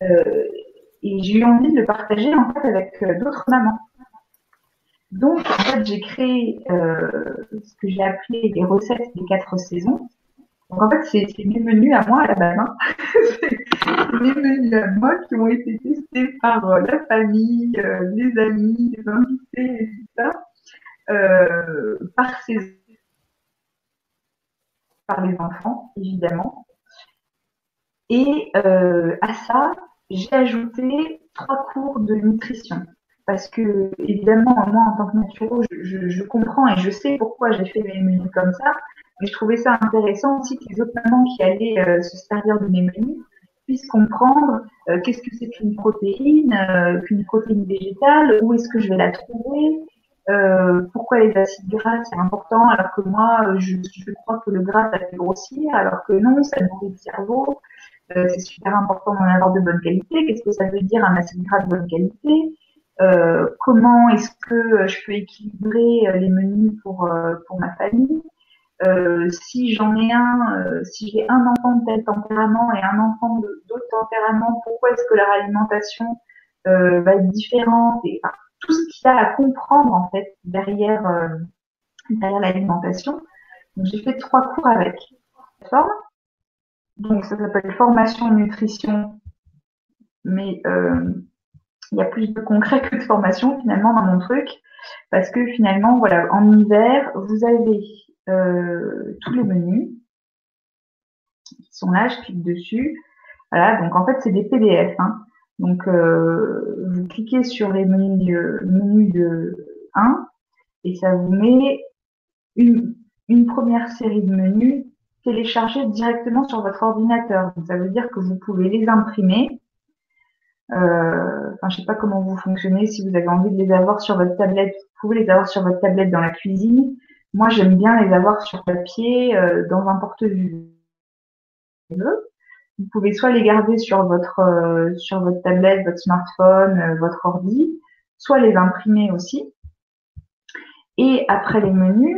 Et j'ai eu envie de le partager en fait avec d'autres mamans. Donc en fait j'ai créé ce que j'ai appelé les recettes des 4 saisons. Donc en fait c'est mes menus à moi à la base. Hein. C'est mes menus à moi qui ont été testés par la famille, les amis, les invités et tout ça, par saison, par les enfants évidemment. Et à ça, j'ai ajouté 3 cours de nutrition. Parce que, évidemment, moi, en tant que naturo, je comprends et je sais pourquoi j'ai fait mes menus comme ça. Mais je trouvais ça intéressant aussi que les autres mamans qui allaient se servir de mes menus puissent comprendre qu'est-ce que c'est qu'une protéine végétale, où est-ce que je vais la trouver, pourquoi les acides gras c'est important, alors que moi, je crois que le gras, ça fait grossir, alors que non, ça nourrit le cerveau. C'est super important d'en avoir de bonne qualité. Qu'est-ce que ça veut dire un acide gras de bonne qualité? Comment est-ce que je peux équilibrer les menus pour ma famille? Si j'en ai si j'ai un enfant de tel tempérament et un enfant d'autre tempérament, pourquoi est-ce que leur alimentation va être différente? Et enfin, tout ce qu'il y a à comprendre en fait derrière l'alimentation. Donc j'ai fait 3 cours avec. Donc ça s'appelle formation nutrition, mais il y a plus de concret que de formation finalement dans mon truc, parce que finalement voilà, en hiver vous avez tous les menus qui sont là, je clique dessus, voilà, donc en fait c'est des PDF, hein. Donc vous cliquez sur les menus de 1 et ça vous met une première série de menus téléchargés directement sur votre ordinateur. Donc ça veut dire que vous pouvez les imprimer. Enfin, je sais pas comment vous fonctionnez. Si vous avez envie de les avoir sur votre tablette, vous pouvez les avoir sur votre tablette dans la cuisine. Moi, j'aime bien les avoir sur papier dans un porte-vue. Vous pouvez soit les garder sur votre tablette, votre smartphone, votre ordi, soit les imprimer aussi. Et après les menus,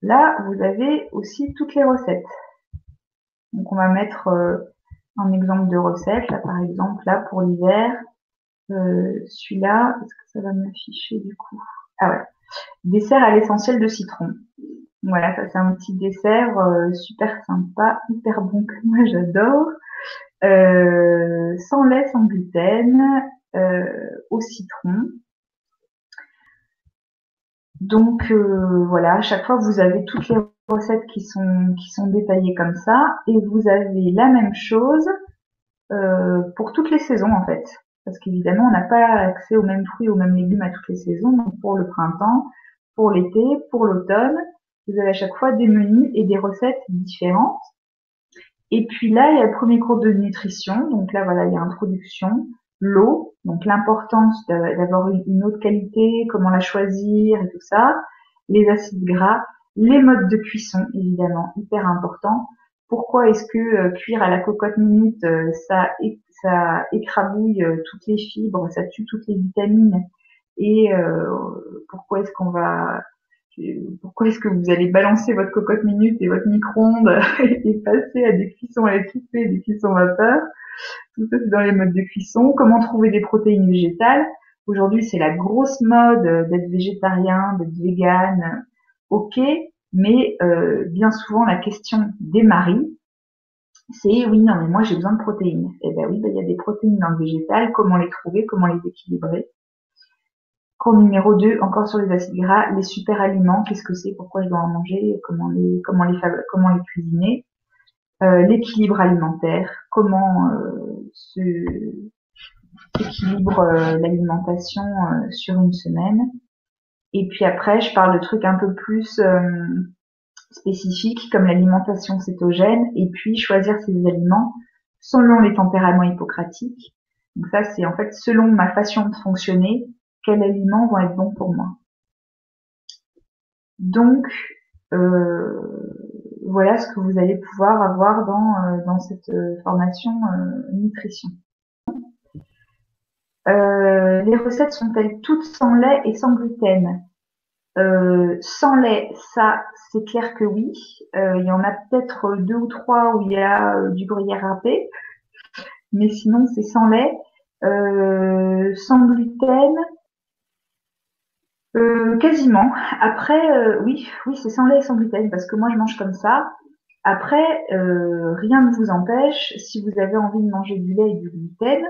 là, vous avez aussi toutes les recettes. Donc, on va mettre un exemple de recette. Là, par exemple, là, pour l'hiver, celui-là, est-ce que ça va m'afficher du coup? Ah ouais. Dessert à l'essentiel de citron. Voilà, ça c'est un petit dessert super sympa, hyper bon que moi j'adore. Sans lait, sans gluten, au citron. Donc voilà, à chaque fois vous avez toutes les recettes qui sont détaillées comme ça, et vous avez la même chose pour toutes les saisons en fait. Parce qu'évidemment on n'a pas accès aux mêmes fruits, aux mêmes légumes à toutes les saisons. Donc pour le printemps, pour l'été, pour l'automne, vous avez à chaque fois des menus et des recettes différentes. Et puis là, il y a le premier cours de nutrition. Donc là, voilà, il y a introduction, l'eau, donc l'importance d'avoir une eau de qualité, comment la choisir et tout ça, les acides gras, les modes de cuisson, évidemment, hyper important. Pourquoi est-ce que cuire à la cocotte minute, ça écrabouille toutes les fibres, ça tue toutes les vitamines, et pourquoi est-ce qu'on va Pourquoi est-ce que vous allez balancer votre cocotte minute et votre micro-ondes et passer à des cuissons électriques et des cuissons vapeur? Tout ça, c'est dans les modes de cuisson. Comment trouver des protéines végétales? Aujourd'hui, c'est la grosse mode d'être végétarien, d'être vegan. Ok, mais bien souvent, la question des maris, c'est oui, non, mais moi, j'ai besoin de protéines. Eh ben oui, il y a des protéines dans le végétal. Comment les trouver? Comment les équilibrer? Cours numéro 2, encore sur les acides gras, les super aliments. Qu'est-ce que c'est? Pourquoi je dois en manger? Comment les cuisiner? L'équilibre alimentaire, comment se équilibre l'alimentation sur une semaine. Et puis après, je parle de trucs un peu plus spécifiques comme l'alimentation cétogène et puis choisir ses aliments selon les tempéraments hippocratiques. Donc ça, c'est en fait selon ma façon de fonctionner, quels aliments vont être bons pour moi. Donc, voilà ce que vous allez pouvoir avoir dans cette formation nutrition. Les recettes sont-elles toutes sans lait et sans gluten? Sans lait, ça, c'est clair que oui. Il y en a peut-être 2 ou 3 où il y a du gruyère râpé, mais sinon c'est sans lait. Sans gluten, quasiment. Après, oui, c'est sans lait et sans gluten parce que moi je mange comme ça. Après, rien ne vous empêche, si vous avez envie de manger du lait et du gluten,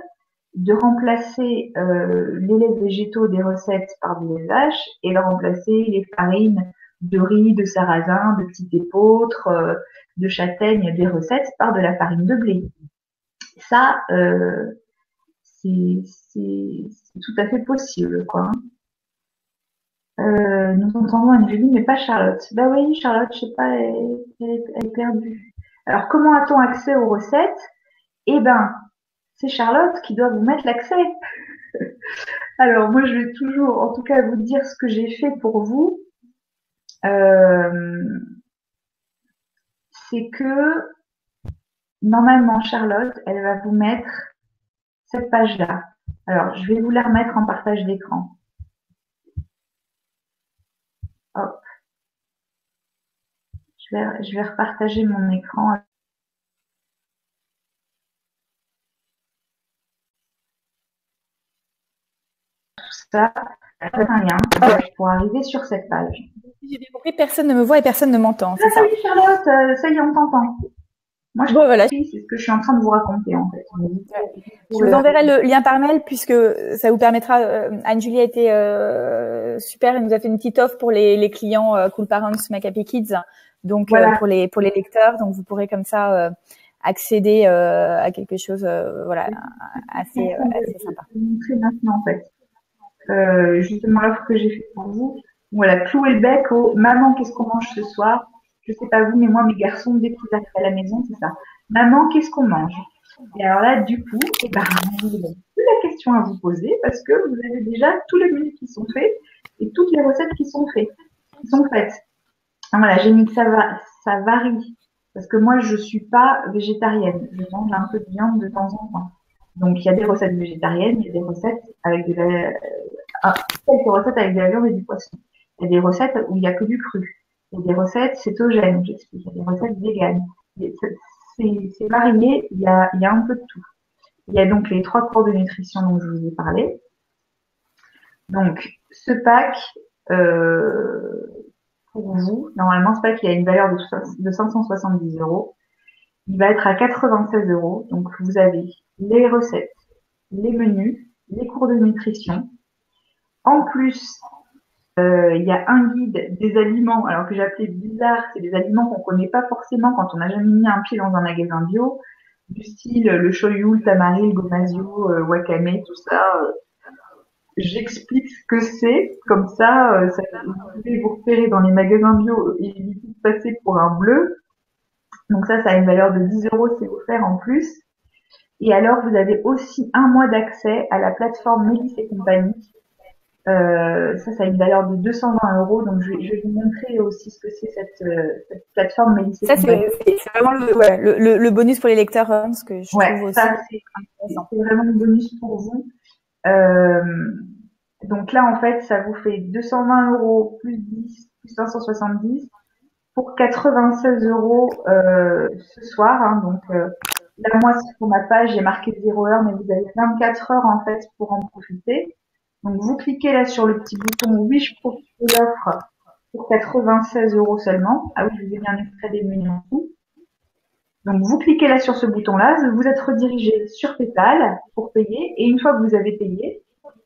de remplacer les laits végétaux des recettes par du lait vache et de remplacer les farines de riz, de sarrasin, de petit épeautre, de châtaigne des recettes par de la farine de blé. Ça, c'est tout à fait possible, quoi. Nous entendons Anne-Julie, mais pas Charlotte. Bah oui, Charlotte, je sais pas, elle est perdue. Alors, comment a-t-on accès aux recettes? Eh ben, c'est Charlotte qui doit vous mettre l'accès. Alors, moi, je vais toujours, en tout cas, vous dire ce que j'ai fait pour vous. C'est que, normalement, Charlotte, elle va vous mettre cette page-là. Alors, je vais vous la remettre en partage d'écran. Hop. Je vais repartager mon écran. Tout ça, ça fait un lien pour arriver sur cette page. J'ai bien compris, personne ne me voit et personne ne m'entend, c'est ça? Oui, Charlotte, ça y est, on t'entend. Moi, voilà. C'est ce que je suis en train de vous raconter, en fait. Je vous enverrai le lien par mail puisque ça vous permettra. Anne-Julie a été super, elle nous a fait une petite offre pour les clients Cool Parents, Macapé Kids, donc voilà. pour les lecteurs. Donc vous pourrez comme ça accéder à quelque chose, voilà, assez sympa. Je vais vous montrer maintenant, en fait. Justement l'offre que j'ai fait pour vous. Voilà, clouer le bec au maman, qu'est-ce qu'on mange ce soir? Je sais pas vous, mais moi, mes garçons, dès qu'ils arrivent à la maison, c'est ça. Maman, qu'est-ce qu'on mange? Et alors là, du coup, vous n'avez plus la question à vous poser parce que vous avez déjà tous les menus qui sont faits et toutes les recettes qui sont faites. Alors voilà, j'ai mis que ça varie parce que moi, je suis pas végétarienne. Je mange un peu de viande de temps en temps. Donc, il y a des recettes végétariennes, il y a des recettes avec quelques recettes avec de la viande et du poisson. Il y a des recettes où il n'y a que du cru. Il y a des recettes cétogènes, j'explique. Il y a des recettes véganes. C'est varié, il y a un peu de tout. Il y a donc les 3 cours de nutrition dont je vous ai parlé. Donc, ce pack, pour vous, normalement, ce pack, il a une valeur de 570 €. Il va être à 96 €. Donc, vous avez les recettes, les menus, les cours de nutrition. En plus, il y a un guide des aliments, alors que j'ai appelé bizarre, c'est des aliments qu'on connaît pas forcément quand on n'a jamais mis un pied dans un magasin bio, du style le shoyu, le tamari, le gomasio, wakame, tout ça. J'explique ce que c'est, comme ça, vous pouvez vous repérer dans les magasins bio et éviter de passer pour un bleu. Donc ça a une valeur de 10 €, c'est offert en plus. Et alors, vous avez aussi un mois d'accès à la plateforme Mélis et compagnie. Ça a une valeur de 220 €. Donc, je vais vous montrer aussi ce que c'est cette plateforme Mélis et compagnie. C'est vraiment le bonus pour les lecteurs, ce que je trouve aussi. Ça, c'est vraiment le bonus pour vous. Donc là, en fait, ça vous fait 220 € plus 10 plus 570 pour 96 € ce soir. Hein, donc là, moi, sur ma page, j'ai marqué 0 heure, mais vous avez 24 heures en fait pour en profiter. Donc vous cliquez là sur le petit bouton oui, je profite de l'offre pour 96 € seulement. Ah oui, je vous ai bien extrait des menus en dessous. Donc vous cliquez là sur ce bouton-là, vous êtes redirigé sur PayPal pour payer, et une fois que vous avez payé,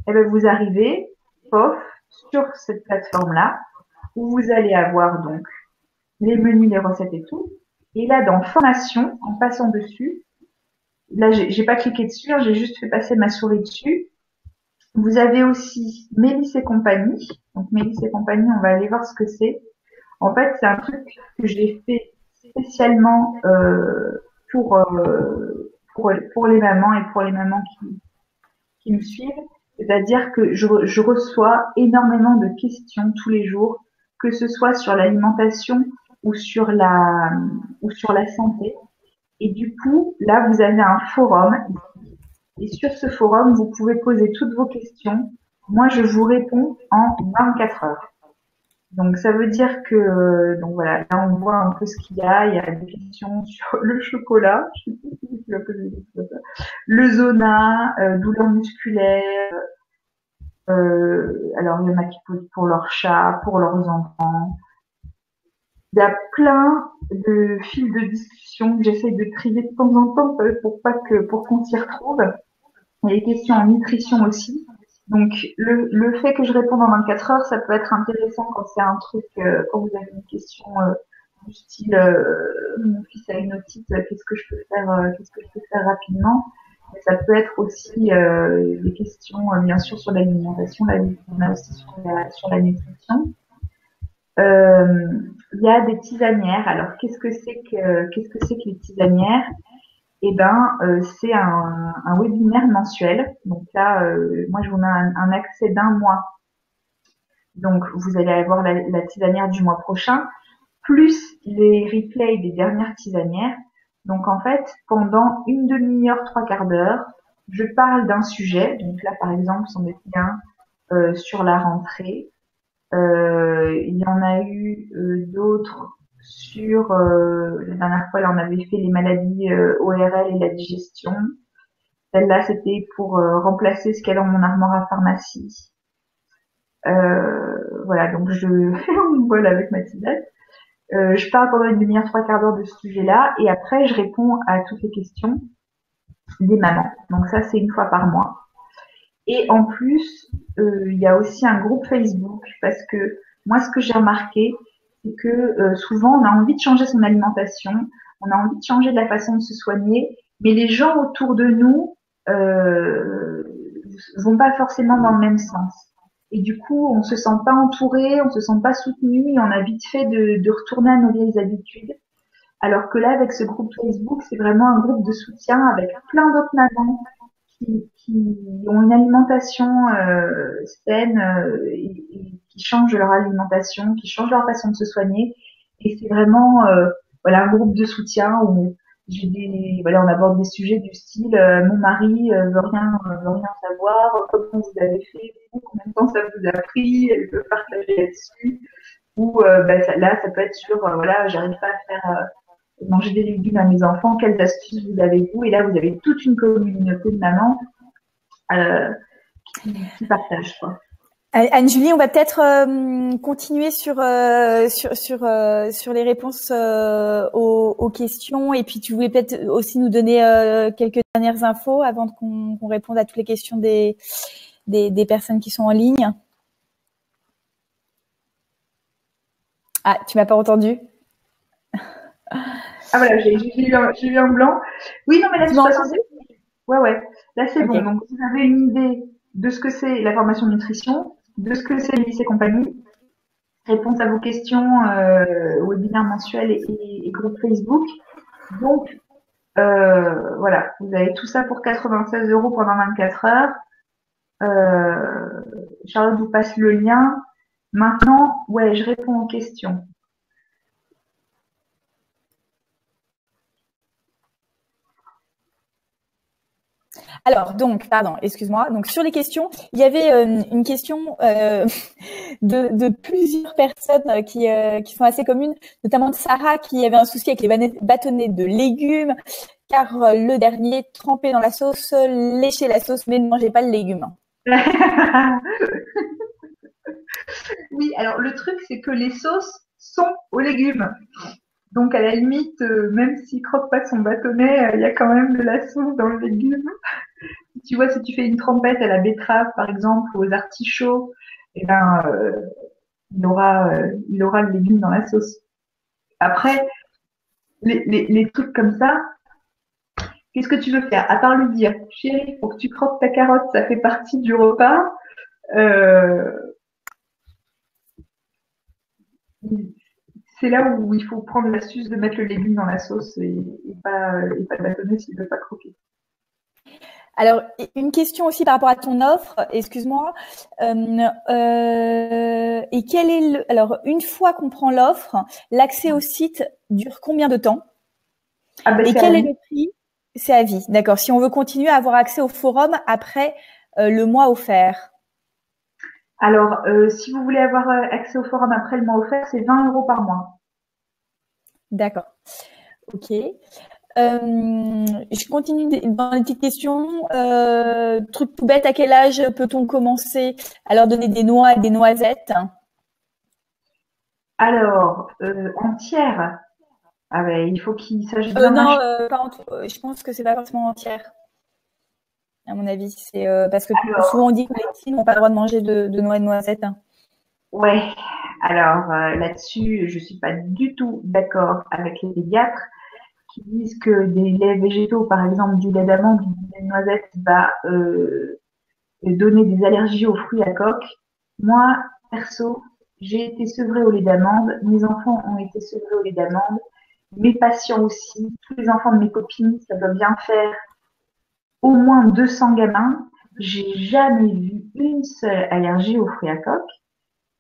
eh bien, vous arrivez, pof, sur cette plateforme-là, où vous allez avoir donc les menus, les recettes et tout. Et là, dans formation, en passant dessus, là, j'ai pas cliqué dessus, hein, j'ai juste fait passer ma souris dessus. Vous avez aussi Mélis et compagnie. Donc Mélis et compagnie, on va aller voir ce que c'est. En fait, c'est un truc que j'ai fait spécialement pour les mamans et pour les mamans qui me suivent. C'est-à-dire que je reçois énormément de questions tous les jours, que ce soit sur l'alimentation ou sur la santé. Et du coup, là, vous avez un forum. Et sur ce forum, vous pouvez poser toutes vos questions. Moi, je vous réponds en 24 heures. Donc, ça veut dire que, donc voilà, là, on voit un peu ce qu'il y a. Il y a des questions sur le chocolat. Je sais pas si tu vas poser des questions comme ça. Le zona, douleurs musculaires. Alors, il y en a qui posent pour leurs chats, pour leurs enfants. Il y a plein de fils de discussion que j'essaye de trier de temps en temps pour qu'on s'y retrouve. Il y a des questions en nutrition aussi. Donc, le fait que je réponde en 24 heures, ça peut être intéressant quand c'est un truc, quand vous avez une question du style, mon fils a une otite, qu'est-ce que je peux faire rapidement. Mais ça peut être aussi des questions, bien sûr, sur l'alimentation. Là, on a aussi sur la nutrition. Il y a des tisanières. Alors, qu'est-ce que c'est que les tisanières? Eh ben, c'est un webinaire mensuel. Donc là, moi, je vous mets un accès d'1 mois. Donc, vous allez avoir la tisanière du mois prochain, plus les replays des dernières tisanières. Donc, en fait, pendant une demi-heure, 3/4 d'heure, je parle d'un sujet. Donc là, par exemple, c'en était un sur la rentrée. Il y en a eu d'autres sur la dernière fois, là, on avait fait les maladies ORL et la digestion. Celle-là, c'était pour remplacer ce qu'il y a dans mon armoire à pharmacie. Voilà, donc on vole avec ma tisane. Je parle pendant une demi-heure, 3/4 d'heure de ce sujet-là, et après, je réponds à toutes les questions des mamans. Donc ça, c'est une fois par mois. Et en plus, il y a aussi un groupe Facebook, parce que moi, ce que j'ai remarqué, c'est que souvent, on a envie de changer son alimentation, on a envie de changer de la façon de se soigner, mais les gens autour de nous vont pas forcément dans le même sens. Et du coup, on se sent pas entouré, on se sent pas soutenu, et on a vite fait de retourner à nos vieilles habitudes. Alors que là, avec ce groupe Facebook, c'est vraiment un groupe de soutien avec plein d'autres mamans qui ont une alimentation saine et qui changent leur alimentation, qui changent leur façon de se soigner. Et c'est vraiment voilà, un groupe de soutien où on aborde des sujets du style mon mari veut rien savoir, comment vous avez fait, combien de temps ça vous a pris, elle peut partager là-dessus. Ou là, ça peut être sur voilà, j'arrive pas à faire manger des légumes à mes enfants, quelles astuces vous avez vous? Et là, vous avez toute une communauté de mamans qui partagent, quoi. Anne-Julie, on va peut-être continuer sur les réponses aux questions, et puis tu voulais peut-être aussi nous donner quelques dernières infos avant qu'on réponde à toutes les questions des personnes qui sont en ligne. Ah, tu m'as pas entendu? Ah voilà, j'ai eu un blanc. Oui, non, mais là, de toute façon, ouais. Là, c'est bon. Donc, vous avez une idée de ce que c'est la formation de nutrition, de ce que c'est le lycée compagnie, réponse à vos questions, webinaire mensuel et groupe Facebook. Donc, voilà, vous avez tout ça pour 96 € pendant 24 heures. Charlotte vous passe le lien. Maintenant, ouais, je réponds aux questions. Alors, donc, pardon, excuse-moi. Donc, sur les questions, il y avait une question de plusieurs personnes qui sont assez communes, notamment de Sarah qui avait un souci avec les bâtonnets de légumes, car le dernier trempé dans la sauce, léchait la sauce, mais ne mangeait pas le légume. Oui, alors le truc, c'est que les sauces sont aux légumes. Donc, à la limite, même s'il croque pas son bâtonnet, il y a quand même de la sauce dans le légume. Tu vois, si tu fais une trempette à la betterave, par exemple, ou aux artichauts, eh ben, il aura le légume dans la sauce. Après, les trucs comme ça, qu'est-ce que tu veux faire? À part lui dire, chérie, faut que tu croques ta carotte, ça fait partie du repas. Euh, c'est là où il faut prendre l'astuce de mettre le légume dans la sauce et pas le bâtonnet s'il veut pas croquer. Alors, une question aussi par rapport à ton offre, excuse-moi. Et quel est alors, une fois qu'on prend l'offre, l'accès au site dure combien de temps? Ah ben, et quel est le prix? C'est à vie, d'accord. Si on veut continuer à avoir accès au forum après le mois offert. Alors, si vous voulez avoir accès au forum après le mois offert, c'est 20 € par mois. D'accord. Ok. Je continue dans les petites questions. Truc tout bête, à quel âge peut-on commencer à leur donner des noix et des noisettes? Alors, entière. Ah ben, il faut qu'il s'agisse bien Non, mâcher. je pense que c'est pas forcément entière. À mon avis, c'est parce que Alors, souvent on dit que les petits n'ont pas le droit de manger de noix et de noisettes. ouais. Alors, là-dessus, je suis pas du tout d'accord avec les pédiatres qui disent que des laits végétaux, par exemple du lait d'amande, du lait de noisette, va donner des allergies aux fruits à coque. Moi, perso, j'ai été sevrée au lait d'amande, mes enfants ont été sevrés au lait d'amande, mes patients aussi, tous les enfants de mes copines, ça doit bien faire au moins 200 gamins. J'ai jamais vu une seule allergie aux fruits à coque.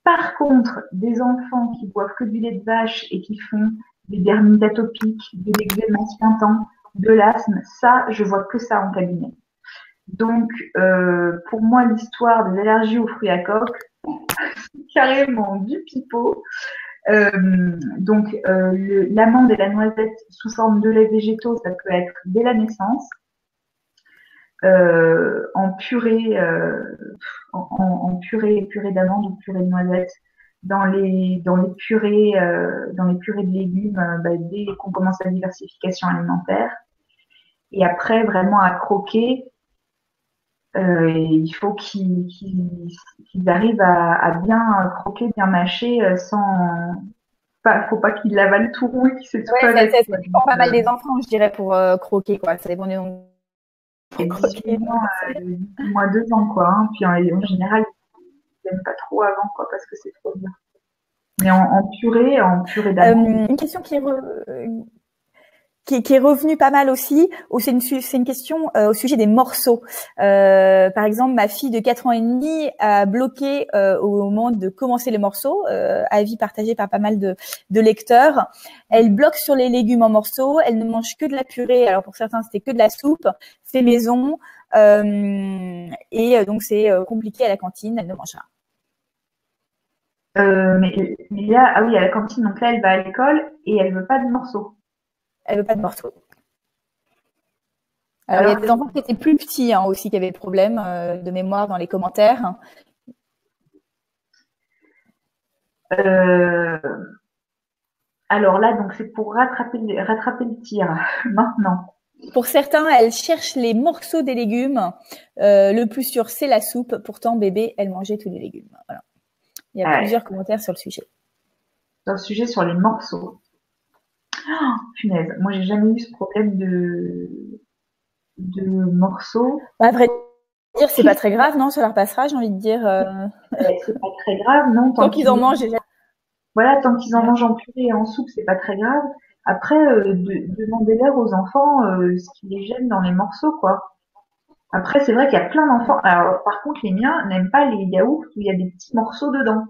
Par contre, des enfants qui boivent que du lait de vache et qui font des dermites atopiques, de l'eczéma suintant, de l'asthme, ça, je vois que ça en cabinet. Donc, pour moi, l'histoire des allergies aux fruits à coque, c'est carrément du pipeau. L'amande et la noisette sous forme de lait végétaux, ça peut être dès la naissance. En purée, purée d'amande ou purée de noisette, dans les purées, de légumes, dès qu'on commence la diversification alimentaire. Et après, vraiment à croquer, il faut qu'ils arrivent à bien croquer, bien mâcher, faut pas qu'ils l'avalent tout rond et qu'ils s'étouffent avec. Ça dépend pas mal des enfants, je dirais, pour croquer, quoi. Ça dépend du nombre pour croquer. 18 mois, 2 ans, quoi. Hein. Puis en général, ils n'aiment pas trop avant, quoi, parce que c'est trop dur. Mais en purée d'amande. Une question qui est revenue pas mal aussi, c'est une question au sujet des morceaux. Par exemple, ma fille de 4 ans et demi a bloqué au moment de commencer les morceaux, avis partagé par pas mal de lecteurs. Elle bloque sur les légumes en morceaux, elle ne mange que de la purée. Alors pour certains, c'était que de la soupe, fait maison, et donc c'est compliqué à la cantine, elle ne mange rien. Mais là, ah oui, à la cantine, donc là, elle va à l'école et elle veut pas de morceaux. Elle veut pas de morceaux. Alors, il y a des enfants qui étaient plus petits aussi qui avaient des problèmes de mémoire dans les commentaires. Alors là, donc c'est pour rattraper le tir maintenant. Pour certains, elles cherchent les morceaux des légumes. Le plus sûr, c'est la soupe. Pourtant, bébé, elle mangeait tous les légumes. Voilà. Il y a plusieurs commentaires sur le sujet. Sur le sujet, sur les morceaux. Oh, punaise, moi j'ai jamais eu ce problème de morceaux. À vrai dire, c'est pas très grave, non? Ça leur passera, j'ai envie de dire. C'est pas très grave, non? Tant qu'ils en mangent déjà. Voilà, tant qu'ils en mangent en purée et en soupe, c'est pas très grave. Après, demandez-leur aux enfants ce qui les gêne dans les morceaux, quoi. Après, c'est vrai qu'il y a plein d'enfants. Alors, par contre, les miens n'aiment pas les yaourts où il y a des petits morceaux dedans.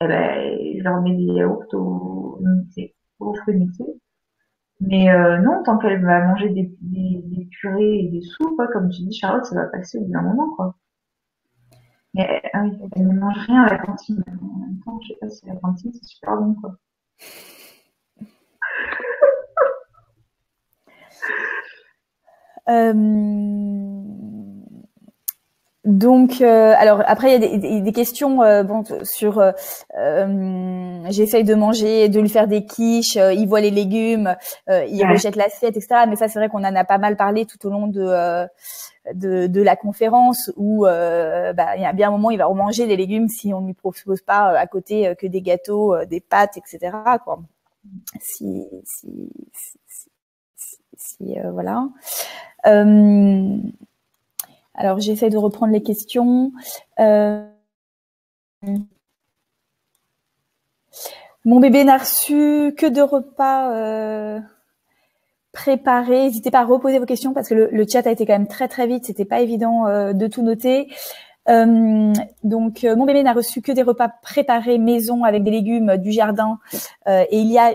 Eh ben, je leur mets des yaourts au fruits mixés. Mais non, tant qu'elle va manger des purées et des soupes, comme tu dis, Charlotte, ça va passer au bout d'un moment, quoi. Mais ah oui, elle ne mange rien à la cantine. En même temps, je sais pas si la cantine, c'est super bon, quoi. Euh, Donc, alors après il y a des questions bon sur j'essaye de manger, de lui faire des quiches, il voit les légumes, il Ouais. rejette l'assiette, etc. Mais ça c'est vrai qu'on en a pas mal parlé tout au long de la conférence où il y a bien un moment il va remanger les légumes si on ne lui propose pas à côté que des gâteaux, des pâtes, etc. quoi. Si si voilà. Euh, alors j'essaie de reprendre les questions. Mon bébé n'a reçu que de repas préparés. N'hésitez pas à reposer vos questions parce que le chat a été quand même très très vite. C'était pas évident de tout noter. Donc mon bébé n'a reçu que des repas préparés maison avec des légumes du jardin et il a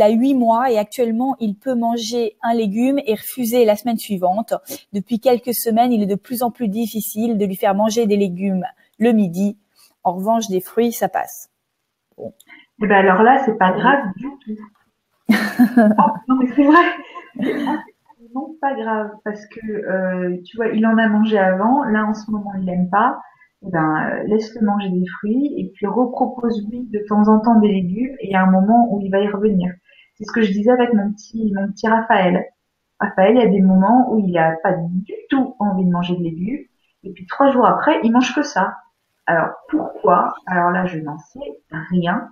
8 mois et actuellement il peut manger un légume et refuser la semaine suivante. Depuis quelques semaines, il est de plus en plus difficile de lui faire manger des légumes le midi. En revanche, des fruits, ça passe. Bon. Et ben alors là, c'est pas grave du tout. Oh, non, mais c'est vrai. C'est absolument pas grave parce que tu vois, il en a mangé avant. Là, en ce moment, il aime pas. Eh ben, laisse-le manger des fruits et puis repropose-lui de temps en temps des légumes. Et il y a un moment où il va y revenir. C'est ce que je disais avec mon petit Raphaël. Raphaël, il y a des moments où il a pas du tout envie de manger de légumes. Et puis 3 jours après, il mange que ça. Alors pourquoi? Alors là, je n'en sais rien.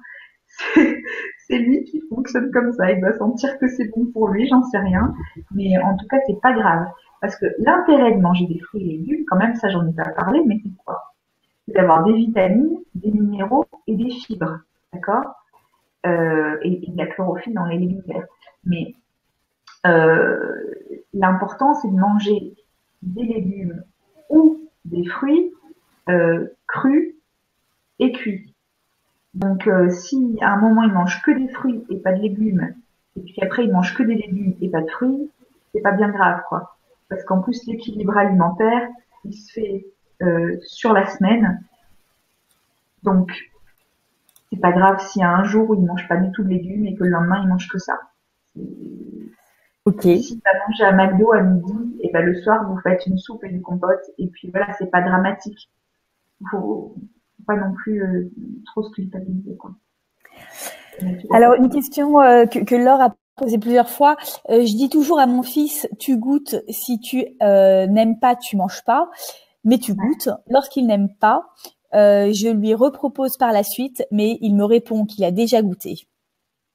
C'est lui qui fonctionne comme ça. Il doit sentir que c'est bon pour lui, j'en sais rien. Mais en tout cas, c'est pas grave. Parce que l'intérêt de manger des fruits et légumes, quand même, ça j'en ai pas parlé, mais c'est quoi? C'est d'avoir des vitamines, des minéraux et des fibres. D'accord? Et de la chlorophylle dans les légumes verts. Mais euh, l'important, c'est de manger des légumes ou des fruits crus et cuits. Donc, si à un moment il mange que des fruits et pas de légumes, et puis après il mange que des légumes et pas de fruits, c'est pas bien grave, quoi. Parce qu'en plus l'équilibre alimentaire, il se fait sur la semaine, donc c'est pas grave s'il y a un jour où il mange pas du tout de légumes et que le lendemain il mange que ça. Ok. Si tu as mangé à McDo à midi, et ben le soir vous faites une soupe et une compote, et puis voilà, c'est pas dramatique. Faut pas non plus trop se culpabiliser, quoi. Alors une question que Laure a posée plusieurs fois. Je dis toujours à mon fils, tu goûtes, si tu n'aimes pas, tu manges pas, mais tu goûtes. Lorsqu'il n'aime pas, je lui repropose par la suite, mais il me répond qu'il a déjà goûté.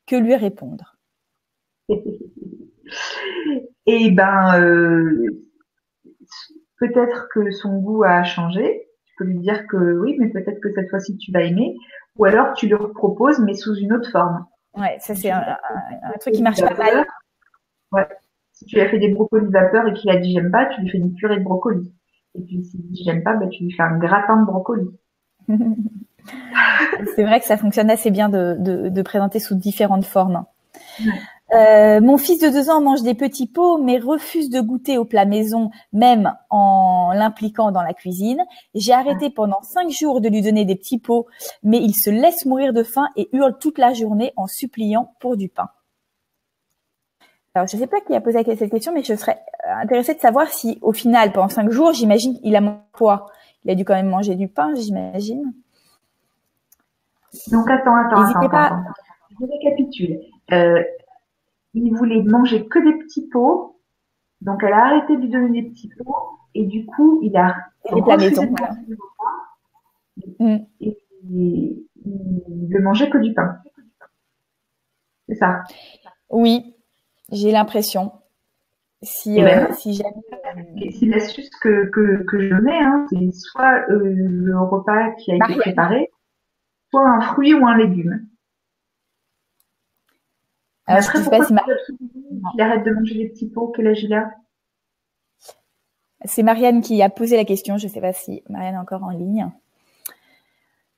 Que lui répondre? Et ben, peut-être que son goût a changé. Tu peux lui dire que oui, mais peut-être que cette fois-ci tu vas aimer. Ou alors tu le proposes, mais sous une autre forme. Ouais, ça Si c'est tu un, lui as un, fait un des truc qui brocolis marche pas mal. vapeur, ouais. Si tu lui as fait des brocolis vapeur et qu'il a dit j'aime pas, tu lui fais une purée de brocoli. Et puis s'il dit j'aime pas, bah, tu lui fais un gratin de brocoli. C'est vrai que ça fonctionne assez bien de présenter sous différentes formes. Ouais. Mon fils de 2 ans mange des petits pots, mais refuse de goûter au plat maison, même en l'impliquant dans la cuisine. J'ai arrêté pendant 5 jours de lui donner des petits pots, mais il se laisse mourir de faim et hurle toute la journée en suppliant pour du pain. Alors, je ne sais pas qui a posé cette question, mais je serais intéressée de savoir si, au final, pendant 5 jours, j'imagine qu'il a mangé quoi? Il a dû quand même manger du pain, j'imagine. Donc N'hésitez pas. Je récapitule. Il voulait manger que des petits pots, donc elle a arrêté de lui donner des petits pots, et du coup il a Les plats refusé maison, de voilà. manger du Mm. et il ne mangeait que du pain. C'est ça. Oui, j'ai l'impression. Si, Et ben non. si jamais. Et c'est l'astuce que je mets, hein, c'est soit le repas qui a été Marianne. préparé, soit un fruit ou un légume. Mais Alors, je après, ne sais pas pourquoi si tu veux absolument qu'il arrête de manger des petits pots? Quel âge il a? c'est Marianne qui a posé la question. Je ne sais pas si Marianne est encore en ligne.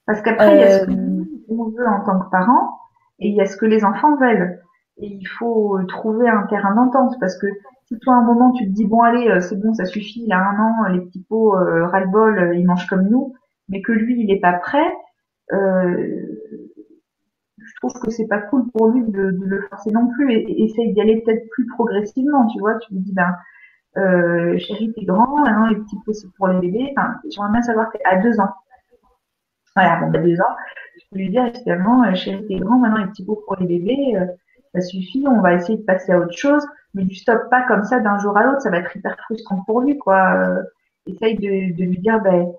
Parce qu'après, il y a ce que nous, on veut en tant que parents, et il y a ce que les enfants veulent. et il faut trouver un terrain d'entente parce que si toi à un moment tu te dis bon allez c'est bon ça suffit, il a 1 an, les petits pots ras-le-bol, ils mangent comme nous, mais que lui il est pas prêt, euh, je trouve que c'est pas cool pour lui de le forcer non plus et essaye d'y aller peut-être plus progressivement, tu vois, tu lui dis ben chérie t'es grand, maintenant les petits pots c'est pour les bébés, enfin j'aimerais bien savoir à 2 ans. Voilà, bon, 2 ans, je peux lui dire évidemment, chérie, t'es grand, maintenant les petits pots pour les bébés, ça suffit, on va essayer de passer à autre chose, mais du stop pas comme ça d'un jour à l'autre, ça va être hyper frustrant pour lui, quoi. Essaye de lui dire, ben,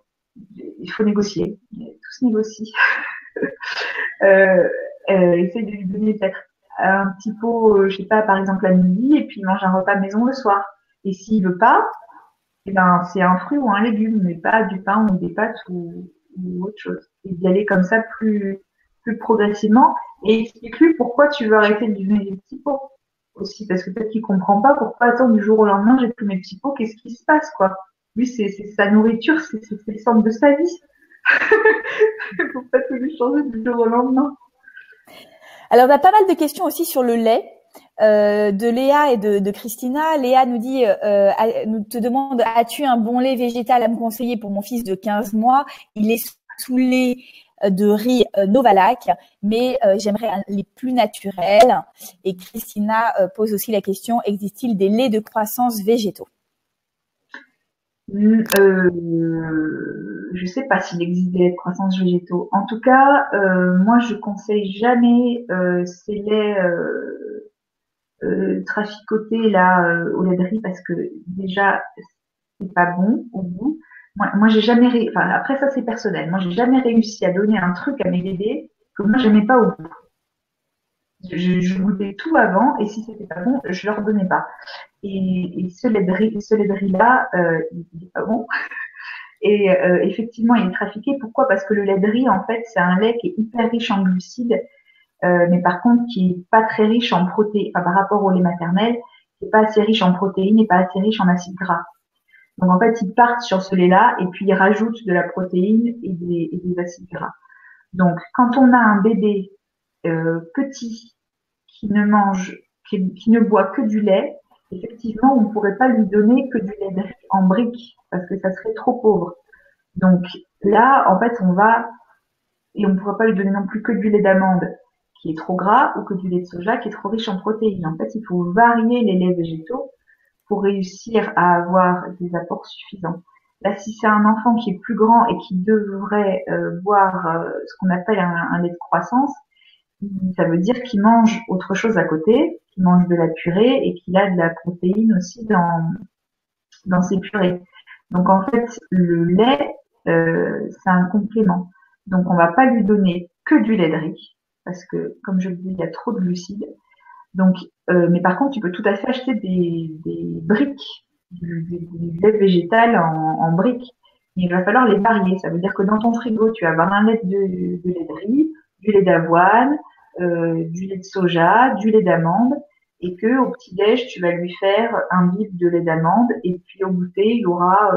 il faut négocier, tout se négocie. Euh, essaye de lui donner peut-être un petit pot, je sais pas, par exemple à midi, et puis il mange un repas maison le soir. Et s'il veut pas, eh ben, c'est un fruit ou un légume, mais pas du pain ou des pâtes ou autre chose. Et d'y aller comme ça plus progressivement. Et explique-lui pourquoi tu veux arrêter de lui donner des petits pots aussi, parce que peut-être qu'il comprend pas pourquoi, attends, du jour au lendemain, j'ai plus mes petits pots, qu'est-ce qui se passe, quoi. Lui, c'est sa nourriture, c'est le centre de sa vie. Il faut pas tout lui changer du jour au lendemain. Alors, on a pas mal de questions aussi sur le lait. De Léa et de Christina. Léa nous dit, nous te demande, as-tu un bon lait végétal à me conseiller pour mon fils de 15 mois? Il est sous lait de riz Novalac, mais j'aimerais un lait plus naturel. Et Christina pose aussi la question, existe-t-il des laits de croissance végétaux? Je sais pas s'il existe des laits de croissance végétaux. En tout cas, moi je conseille jamais ces laits traficotés là au lait de riz parce que déjà c'est pas bon au goût. Moi j'ai jamais, enfin après ça c'est personnel. Moi j'ai jamais réussi à donner un truc à mes bébés que moi j'aimais pas au goût. Je goûtais tout avant et si c'était pas bon, je leur donnais pas. Et ce lait de riz là, il est pas bon. Et effectivement, il est trafiqué. Pourquoi? Parce que le lait de riz, en fait, c'est un lait qui est hyper riche en glucides, mais par contre, qui est pas très riche en protéines, enfin, par rapport au lait maternel, qui est pas assez riche en protéines et pas assez riche en acides gras. Donc, en fait, ils partent sur ce lait-là et puis ils rajoutent de la protéine et des acides gras. Donc, quand on a un bébé petit qui ne mange, qui ne boit que du lait, effectivement, on ne pourrait pas lui donner que du lait de riz en brique parce que ça serait trop pauvre. Donc là, en fait, et on ne pourra pas lui donner non plus que du lait d'amande qui est trop gras ou que du lait de soja qui est trop riche en protéines. En fait, il faut varier les laits végétaux pour réussir à avoir des apports suffisants. Là, si c'est un enfant qui est plus grand et qui devrait boire ce qu'on appelle un lait de croissance, ça veut dire qu'il mange autre chose à côté, qu'il mange de la purée et qu'il a de la protéine aussi dans ses purées. Donc en fait, le lait, c'est un complément. Donc on va pas lui donner que du lait de riz, parce que comme je le dis, il y a trop de glucides. Donc, mais par contre, tu peux tout à fait acheter des briques, du lait végétal en briques. Mais il va falloir les varier. Ça veut dire que dans ton frigo, tu vas avoir un lait de lait de riz, du lait d'avoine, du lait de soja, du lait d'amande, et que au petit-déj, tu vas lui faire un bib de lait d'amande, et puis au goûter, il aura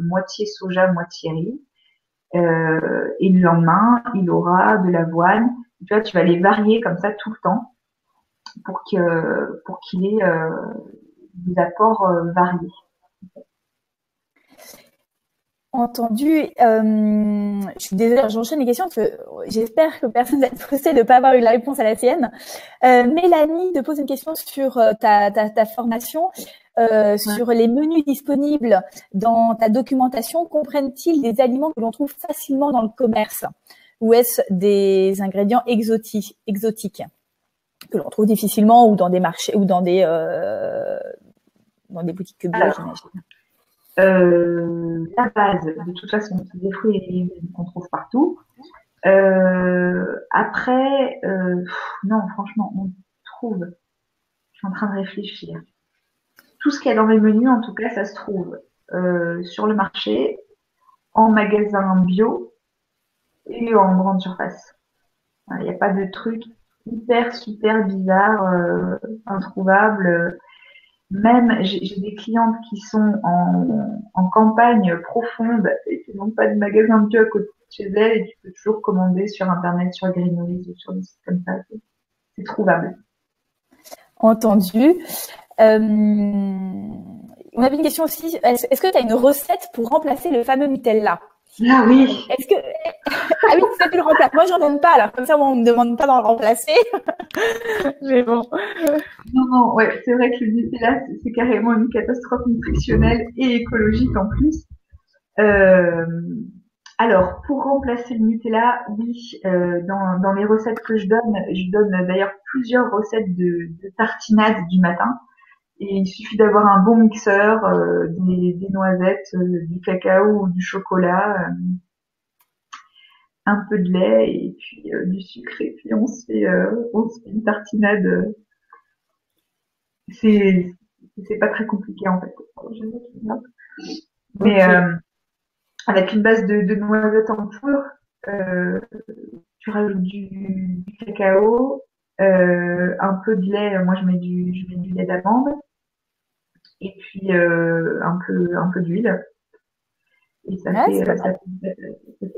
moitié soja, moitié riz. Et le lendemain, il aura de l'avoine. Tu vois, tu vas les varier comme ça tout le temps pour qu'il ait des apports variés. Entendu. Je suis désolée, j'enchaîne les questions parce que j'espère que personne va être frustré de ne pas avoir eu la réponse à la sienne. Mélanie te pose une question sur ta formation, sur les menus disponibles dans ta documentation. Comprennent-ils des aliments que l'on trouve facilement dans le commerce ou est-ce des ingrédients exotiques que l'on trouve difficilement ou dans des marchés ou dans des boutiques bio, j'imagine? La base, de toute façon, c'est des fruits et légumes qu'on trouve partout. Après, non, franchement, on trouve. Je suis en train de réfléchir. Tout ce qu'il y a dans les menus, en tout cas, ça se trouve sur le marché, en magasin bio et en grande surface. Il n'y a pas de trucs hyper, super bizarres, introuvables. Même, j'ai des clientes qui sont en campagne profonde et qui n'ont pas de magasin bio à côté de chez elles et tu peux toujours commander sur Internet, sur Greenwiz ou sur des sites comme ça. C'est trouvable. Entendu. On avait une question aussi. Est-ce que tu as une recette pour remplacer le fameux Nutella? Ah oui. Est-ce que ah oui, ça tu le remplaces. Moi, j'en donne pas. Alors comme ça, moi, on me demande pas d'en remplacer. Mais bon. Non, ouais, c'est vrai que le Nutella, c'est carrément une catastrophe nutritionnelle et écologique en plus. Alors, pour remplacer le Nutella, oui, dans les recettes que je donne d'ailleurs plusieurs recettes de tartinade du matin. Et il suffit d'avoir un bon mixeur, des noisettes, du cacao ou du chocolat, un peu de lait et puis du sucre. Et puis on se fait une tartinade. C'est pas très compliqué en fait. Mais avec une base de noisettes en poudre, tu rajoutes du cacao, un peu de lait. Moi je mets du lait d'amande et puis un peu d'huile. Et ça fait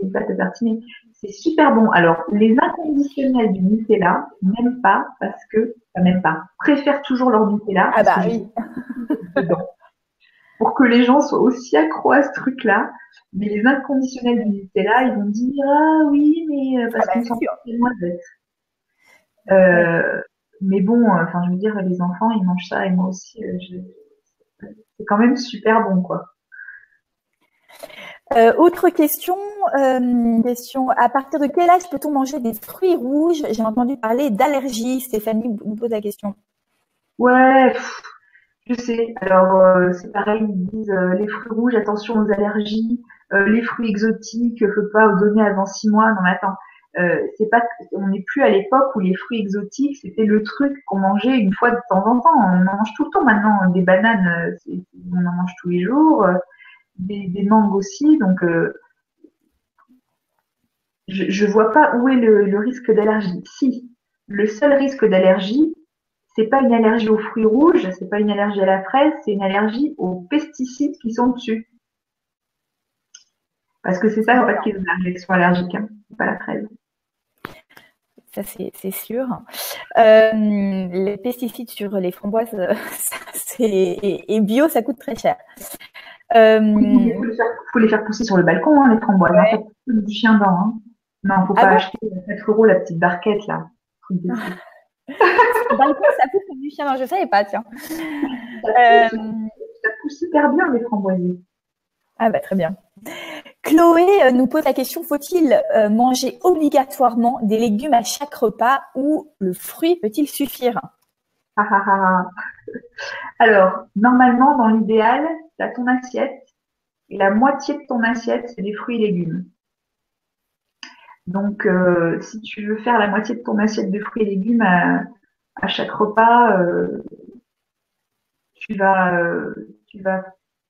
une pâte à tartiner. C'est super bon. Alors, les inconditionnels du Nutella, même pas, préfèrent toujours leur Nutella. Ah parce bah que oui. dedans. Pour que les gens soient aussi accros à ce truc-là. Mais les inconditionnels du Nutella, ils vont dire, ah oui, mais parce qu'on s'en fout des noisettes. Mais bon, enfin, je veux dire, les enfants, ils mangent ça et moi aussi, c'est quand même super bon, quoi. Autre question, à partir de quel âge peut-on manger des fruits rouges? J'ai entendu parler d'allergie. Stéphanie nous pose la question. Ouais, je sais. Alors, c'est pareil, ils disent les fruits rouges, attention aux allergies, les fruits exotiques, faut pas en donner avant 6 mois. Non, mais attends, c'est pas, on n'est plus à l'époque où les fruits exotiques, c'était le truc qu'on mangeait une fois de temps en temps. On en mange tout le temps maintenant. Des bananes, on en mange tous les jours. Des mangues aussi. Donc, je vois pas où est le risque d'allergie. Si, le seul risque d'allergie, c'est pas une allergie aux fruits rouges, c'est pas une allergie à la fraise, c'est une allergie aux pesticides qui sont dessus. Parce que c'est ça, en fait, qui est une réaction allergique, hein, pas la fraise. Ça, c'est sûr. Les pesticides sur les framboises, et bio, ça coûte très cher. Il faut les faire pousser sur le balcon, hein, les framboises. Ouais. Ça coûte du chien dent. Hein. Non, faut pas acheter à 4 € la petite barquette, là. Le balcon, ça pousse comme du chien dent. Je savais pas, tiens. Ça pousse super bien, les framboisiers. Ah bah, très bien. Chloé nous pose la question, faut-il manger obligatoirement des légumes à chaque repas ou le fruit peut-il suffire? Alors, normalement, dans l'idéal, tu as ton assiette et la moitié de ton assiette, c'est des fruits et légumes. Donc, si tu veux faire la moitié de ton assiette de fruits et légumes à chaque repas, tu vas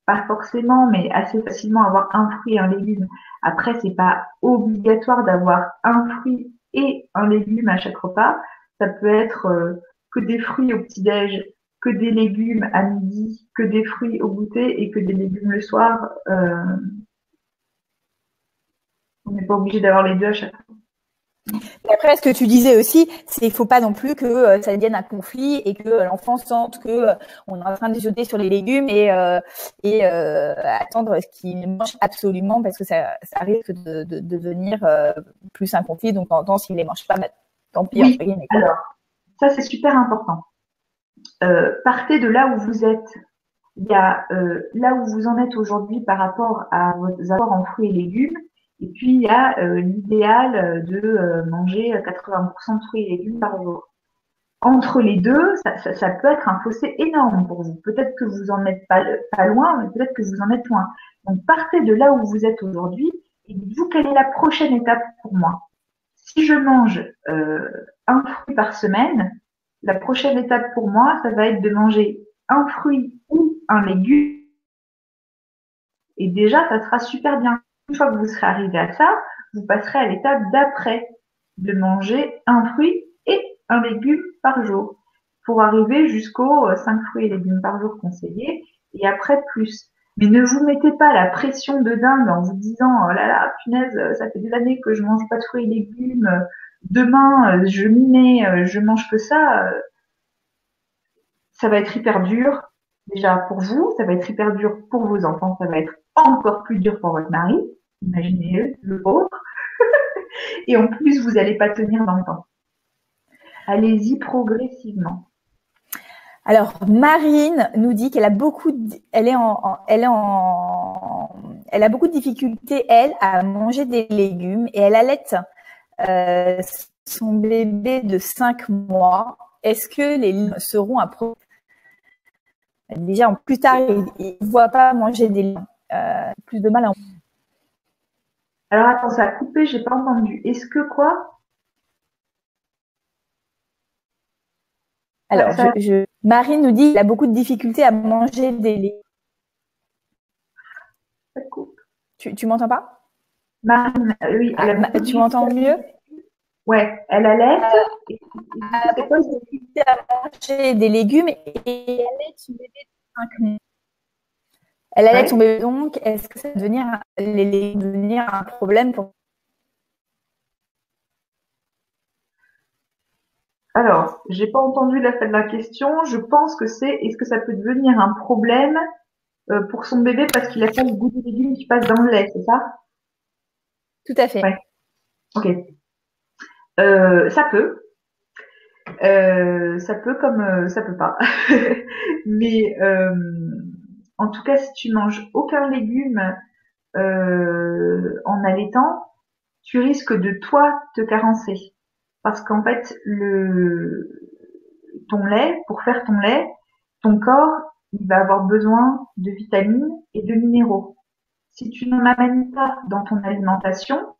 pas forcément, mais assez facilement avoir un fruit et un légume. Après, c'est pas obligatoire d'avoir un fruit et un légume à chaque repas. Ça peut être que des fruits au petit-déj, que des légumes à midi, que des fruits au goûter et que des légumes le soir. On n'est pas obligé d'avoir les deux à chaque fois. Après, ce que tu disais aussi, c'est qu'il faut pas non plus que ça devienne un conflit et que l'enfant sente que on est en train de jeter sur les légumes et attendre ce qu'il mange absolument parce que ça risque de devenir plus un conflit. Donc, en temps, s'il les mange pas, bah, tant pis. Oui. Alors, ça c'est super important. Partez de là où vous êtes. Il y a là où vous en êtes aujourd'hui par rapport à vos apports en fruits et légumes. Et puis, il y a l'idéal de manger 80% de fruits et légumes par jour. Entre les deux, ça peut être un fossé énorme pour vous. Peut-être que vous en êtes pas loin, mais peut-être que vous en êtes loin. Donc, partez de là où vous êtes aujourd'hui et dites-vous quelle est la prochaine étape pour moi. Si je mange un fruit par semaine, la prochaine étape pour moi, ça va être de manger un fruit ou un légume. Et déjà, ça sera super bien. Une fois que vous serez arrivé à ça, vous passerez à l'étape d'après, de manger un fruit et un légume par jour, pour arriver jusqu'aux 5 fruits et légumes par jour conseillés, et après plus. Mais ne vous mettez pas la pression de dingue en vous disant « Oh là là, punaise, ça fait des années que je mange pas de fruits et légumes, demain je m'y mets, je mange que ça ». ça va être hyper dur déjà pour vous, ça va être hyper dur pour vos enfants, ça va être encore plus dur pour votre mari. Imaginez le pauvre. Et en plus, vous n'allez pas tenir dans le temps. Allez-y progressivement. Alors, Marine nous dit qu'elle a beaucoup, elle a beaucoup de difficultés, elle, à manger des légumes et elle allaite son bébé de 5 mois. Est-ce que les légumes seront un problème? Déjà, plus tard, il ne voit pas manger des légumes. Plus de mal à... Alors, attends, ça a coupé, j'ai pas entendu. Est-ce que quoi? Alors, Marine nous dit qu'elle a beaucoup de difficultés à manger des légumes. Ça coupe. Tu m'entends pas? Marine, oui. Tu m'entends mieux? Ouais, elle allaite. Elle a beaucoup de difficultés à manger des légumes et elle allaite son bébé de 5 mois. Elle allait tomber, donc est-ce que ça va devenir un problème pour... Alors, j'ai pas entendu la fin de la question. Je pense que est-ce que ça peut devenir un problème pour son bébé parce qu'il a pas le goût des légumes qui passe dans le lait, c'est ça? Tout à fait. Ouais. Ok. Ça peut. Ça peut comme ça peut pas. Mais en tout cas, si tu manges aucun légume en allaitant, tu risques de toi te carencer. Parce qu'en fait, ton lait, pour faire ton lait, ton corps, il va avoir besoin de vitamines et de minéraux. Si tu n'en amènes pas dans ton alimentation,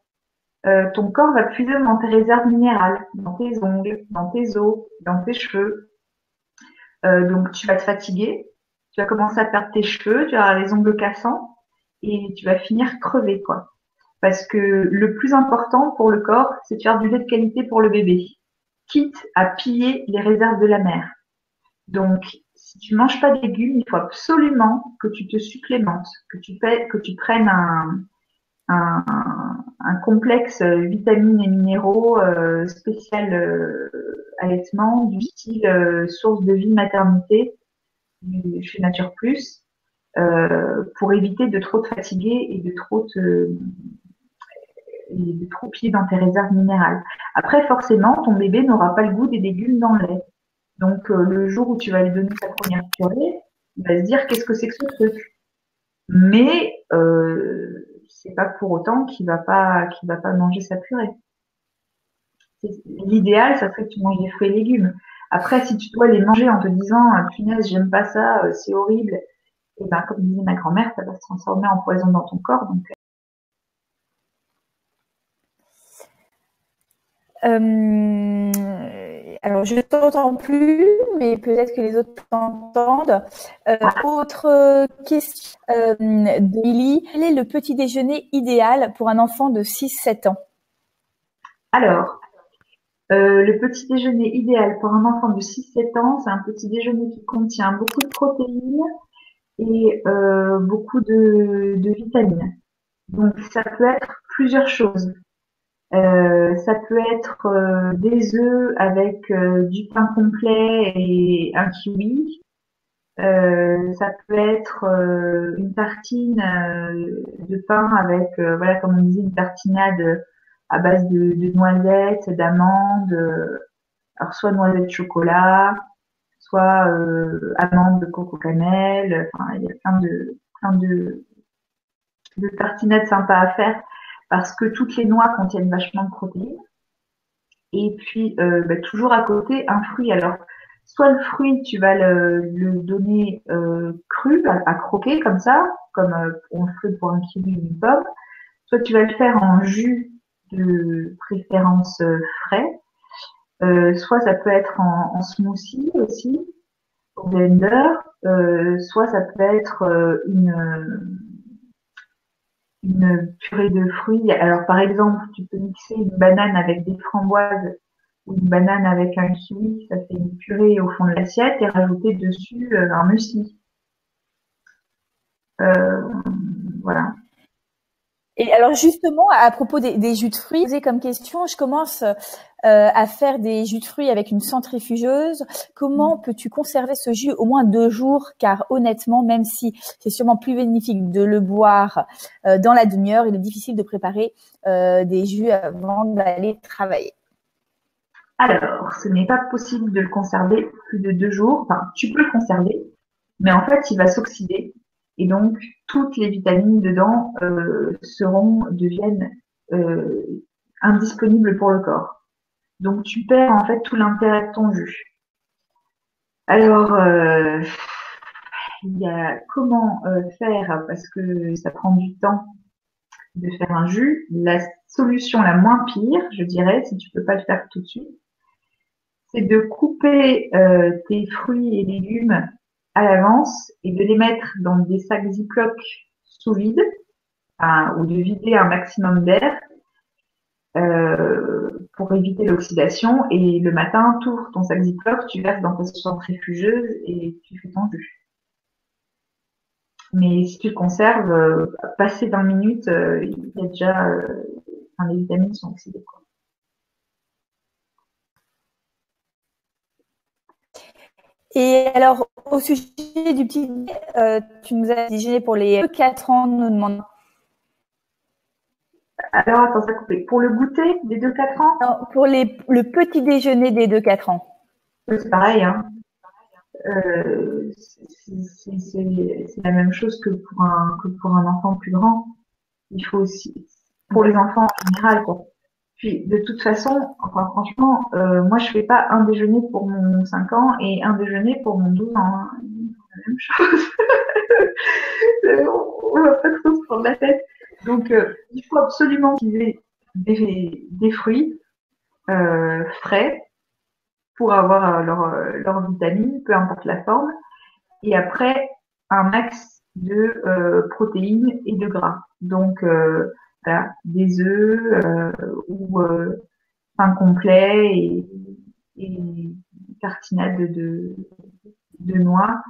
ton corps va puiser dans tes réserves minérales, dans tes ongles, dans tes os, dans tes cheveux. Donc tu vas te fatiguer, tu vas commencer à perdre tes cheveux, tu vas avoir les ongles cassants et tu vas finir crevé, quoi. Parce que le plus important pour le corps, c'est de faire du lait de qualité pour le bébé, quitte à piller les réserves de la mère. Donc, si tu manges pas de légumes, il faut absolument que tu te supplémentes, que tu prennes un complexe vitamines et minéraux spécial allaitement, du style source de vie maternité chez Nature Plus, pour éviter de trop te fatiguer et de trop piller dans tes réserves minérales. Après, forcément, ton bébé n'aura pas le goût des légumes dans le lait. Donc, le jour où tu vas lui donner sa première purée, il va se dire qu'est-ce que c'est que ce truc. Mais c'est pas pour autant qu'il va pas manger sa purée. L'idéal, ça serait que tu manges des fruits et légumes. Après, si tu dois les manger en te disant punaise, j'aime pas ça, c'est horrible, et ben comme disait ma grand-mère, ça va se transformer en poison dans ton corps. Donc alors, je ne t'entends plus, mais peut-être que les autres t'entendent. Autre question de Lily. Quel est le petit déjeuner idéal pour un enfant de 6-7 ans? Alors, le petit déjeuner idéal pour un enfant de 6-7 ans, c'est un petit déjeuner qui contient beaucoup de protéines et beaucoup de vitamines. Donc, ça peut être plusieurs choses. Ça peut être des œufs avec du pain complet et un kiwi. Ça peut être une tartine de pain avec, voilà, comme on disait, une tartinade à base de noisettes, d'amandes, alors soit noisettes chocolat, soit amandes coco cannelle. Enfin, il y a plein de tartinades sympas à faire parce que toutes les noix contiennent vachement de protéines. Et puis toujours à côté un fruit. Alors soit le fruit tu vas le donner cru à croquer comme ça, comme on le ferait pour un kiwi ou une pomme. Soit tu vas le faire en jus de préférence frais. Soit ça peut être en smoothie aussi au blender. Soit ça peut être une purée de fruits. Alors par exemple, tu peux mixer une banane avec des framboises ou une banane avec un kiwi, ça fait une purée au fond de l'assiette et rajouter dessus un muesli. Voilà. Et alors justement, à propos des jus de fruits, posé comme question, je commence à faire des jus de fruits avec une centrifugeuse. Comment peux-tu conserver ce jus au moins 2 jours? Car honnêtement, même si c'est sûrement plus bénéfique de le boire dans la demi-heure, il est difficile de préparer des jus avant d'aller travailler. Alors, ce n'est pas possible de le conserver plus de 2 jours. Enfin, tu peux le conserver, mais en fait, il va s'oxyder. Et donc, toutes les vitamines dedans deviennent indisponibles pour le corps. Donc, tu perds en fait tout l'intérêt de ton jus. Alors, il y a comment faire, parce que ça prend du temps de faire un jus. La solution la moins pire, je dirais, si tu peux pas le faire tout de suite, c'est de couper tes fruits et légumes à l'avance et de les mettre dans des sacs Ziploc sous vide, ou de vider un maximum d'air pour éviter l'oxydation. Et le matin, tu ouvres ton sac Ziploc, tu verses dans ta centrifugeuse et tu fais ton jus. Mais si tu le conserves, passé 20 minutes, il y a déjà, les vitamines sont oxydées, quoi. Et alors, au sujet du petit, tu nous as déjeuné pour les 2-4 ans, nous demandons. Alors, attends, ça a coupé. Pour le goûter des 2-4 ans? Non, pour le petit déjeuner des 2-4 ans. C'est pareil, hein. C'est la même chose que pour un enfant plus grand. Il faut aussi, pour les enfants en général, quoi. Puis, de toute façon, enfin, franchement, moi, je fais pas un déjeuner pour mon 5 ans et un déjeuner pour mon 12 ans, hein. C'est la même chose. On va pas trop se prendre la tête. Donc, il faut absolument qu'ils aient des fruits frais pour avoir leurs vitamines, peu importe la forme. Et après, un max de protéines et de gras. Donc, voilà, des œufs ou pain complet et tartinade de noix.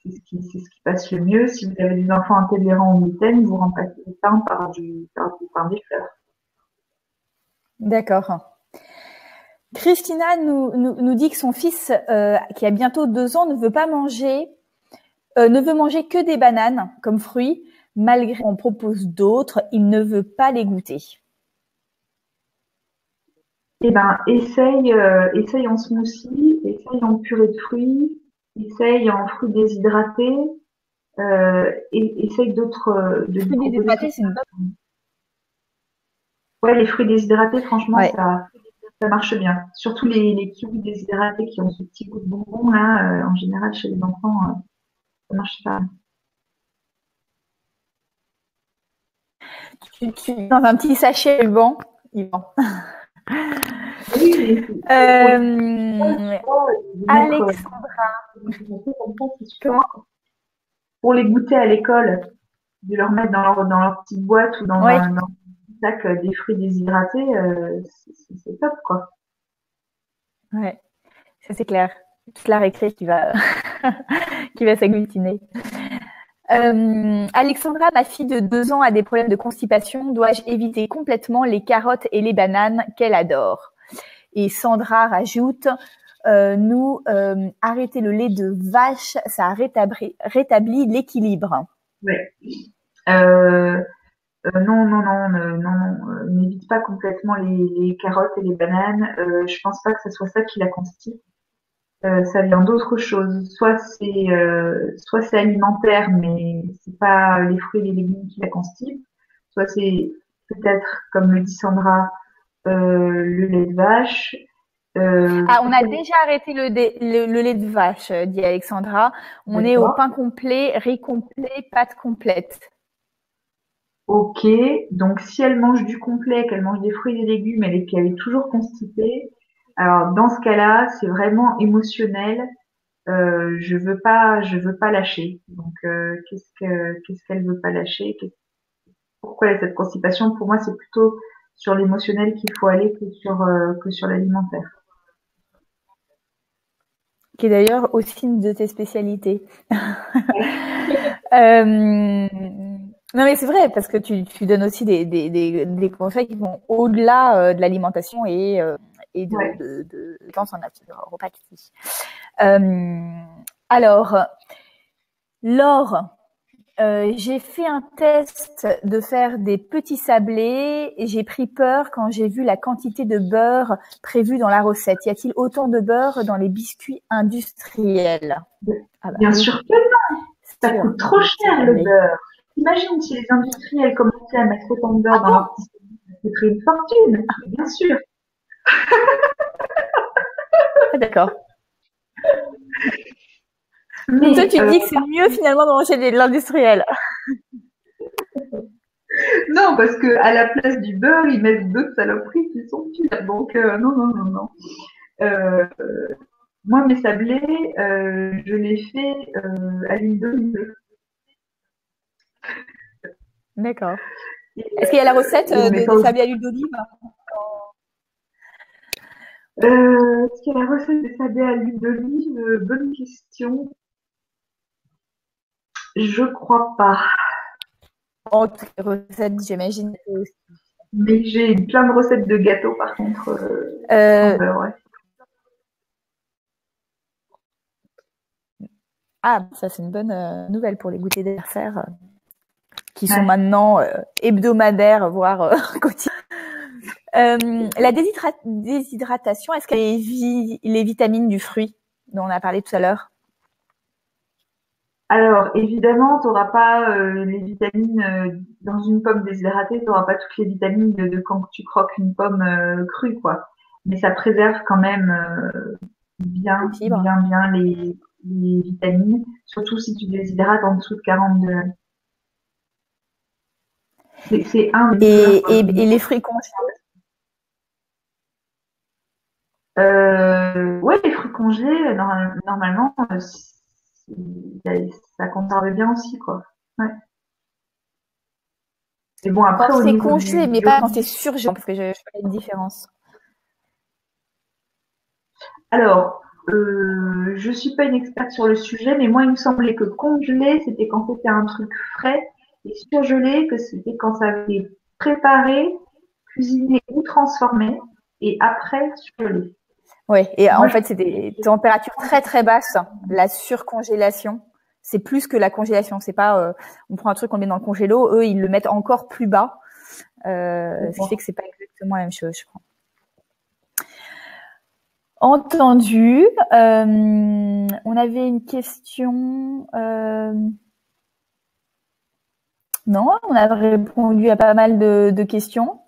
C'est ce qui passe le mieux. Si vous avez des enfants intolérants au gluten, vous remplacez le pain par du pain des fleurs. D'accord. Christina nous dit que son fils, qui a bientôt 2 ans, ne veut manger que des bananes comme fruits, malgré qu'on propose d'autres, il ne veut pas les goûter. Eh ben, essaye en smoothie, essaye en purée de fruits, essaye en fruits déshydratés, et essaye d'autres. Les fruits déshydratés, c'est une bonne. Ouais, les fruits déshydratés, franchement, ouais. ça marche bien. Surtout les kiwis déshydratés qui ont ce petit goût de bonbon là, en général chez les enfants, ça marche pas. Dans un petit sachet ruban, Yvan. Oui, Alexandra. Pour les goûter à l'école, de leur mettre dans leur petite boîte ou dans un sac des fruits déshydratés, c'est top, quoi. Ouais, ça c'est clair. Toute la récré qui va s'agglutiner. Alexandra, ma fille de 2 ans, a des problèmes de constipation. Dois-je éviter complètement les carottes et les bananes qu'elle adore? Et Sandra rajoute, arrêter le lait de vache, ça a rétabli l'équilibre. Ouais. Non, n'évite pas complètement les carottes et les bananes. Je pense pas que ce soit ça qui la constipe. Ça vient d'autre chose. Soit c'est alimentaire, mais c'est pas les fruits et les légumes qui la constipent. Soit c'est peut-être, comme le dit Sandra, le lait de vache. On a déjà arrêté le lait de vache, dit Alexandra. On est au pain complet, riz complet, pâtes complètes. Ok, donc si elle mange du complet, qu'elle mange des fruits et des légumes, qu'elle est toujours constipée, alors dans ce cas-là, c'est vraiment émotionnel. Je veux pas lâcher. Donc qu'est-ce qu'elle veut pas lâcher? Pourquoi elle a cette constipation? Pour moi, c'est plutôt sur l'émotionnel qu'il faut aller que sur l'alimentaire. Qui est d'ailleurs aussi une de tes spécialités. Non, mais c'est vrai, parce que tu donnes aussi des conseils qui vont au-delà de l'alimentation et Ouais. de dans son naturopathie. Alors, Laure, j'ai fait un test de faire des petits sablés et j'ai pris peur quand j'ai vu la quantité de beurre prévue dans la recette. Y a-t-il autant de beurre dans les biscuits industriels? Ah bah Bien oui, sûr que non, c'est ça sûr. coûte trop C'est cher le sablé. beurre. Imagine si les industriels commençaient à mettre autant de beurre Ah dans bon? leur petit ça coûterait une fortune. Mais bien sûr. Ah, d'accord. Donc toi, Mais tu dis que c'est mieux finalement de manger de l'industriel. non, parce que à la place du beurre, ils mettent d'autres saloperies qui sont pires. Donc non, non, non, non. Euh, Moi, mes sablés, je les fais à l'huile d'olive. D'accord. Et, Est-ce qu'il y a la recette et on met pas des au... sablés à l'huile d'olive? Est-ce qu'il y a la recette des sablés à l'huile d'olive? Bonne question. Je crois pas. En toutes les recettes, j'imagine. Mais j'ai plein de recettes de gâteaux, par contre, sans Euh, beurre, ouais. ah, ça c'est une bonne nouvelle pour les goûters d'anniversaire qui sont Ouais. maintenant hebdomadaires, voire quotidiens. La déshydratation, est-ce que les vitamines du fruit dont on a parlé tout à l'heure? Alors, évidemment, tu n'auras pas les vitamines dans une pomme déshydratée, tu n'auras pas toutes les vitamines de quand tu croques une pomme crue, quoi. Mais ça préserve quand même Les bien, fibres. bien, bien les vitamines, surtout si tu déshydrates en dessous de 40 degrés. C'est un des plus importants. Et les fruits congelés. Ouais, les fruits congelés, normalement, ça conserve bien aussi, quoi. Ouais. Et bon, Quand après, au c'est niveau congelé, mais du pas quand c'est riz, surgelé, parce que je fais une différence. alors, je suis pas une experte sur le sujet, mais moi, il me semblait que congelé, c'était quand c'était un truc frais, et surgelé, que c'était quand ça avait été préparé, cuisiné ou transformé, et après surgelé. Ouais, et Moi, en fait, c'est des températures très très basses. La surcongélation, c'est plus que la congélation. C'est pas, on prend un truc, on le met dans le congélo. Eux, ils le mettent encore plus bas, ce qui fait que c'est pas exactement la même chose, je crois. Entendu. On avait une question. Non, on a répondu à pas mal de questions.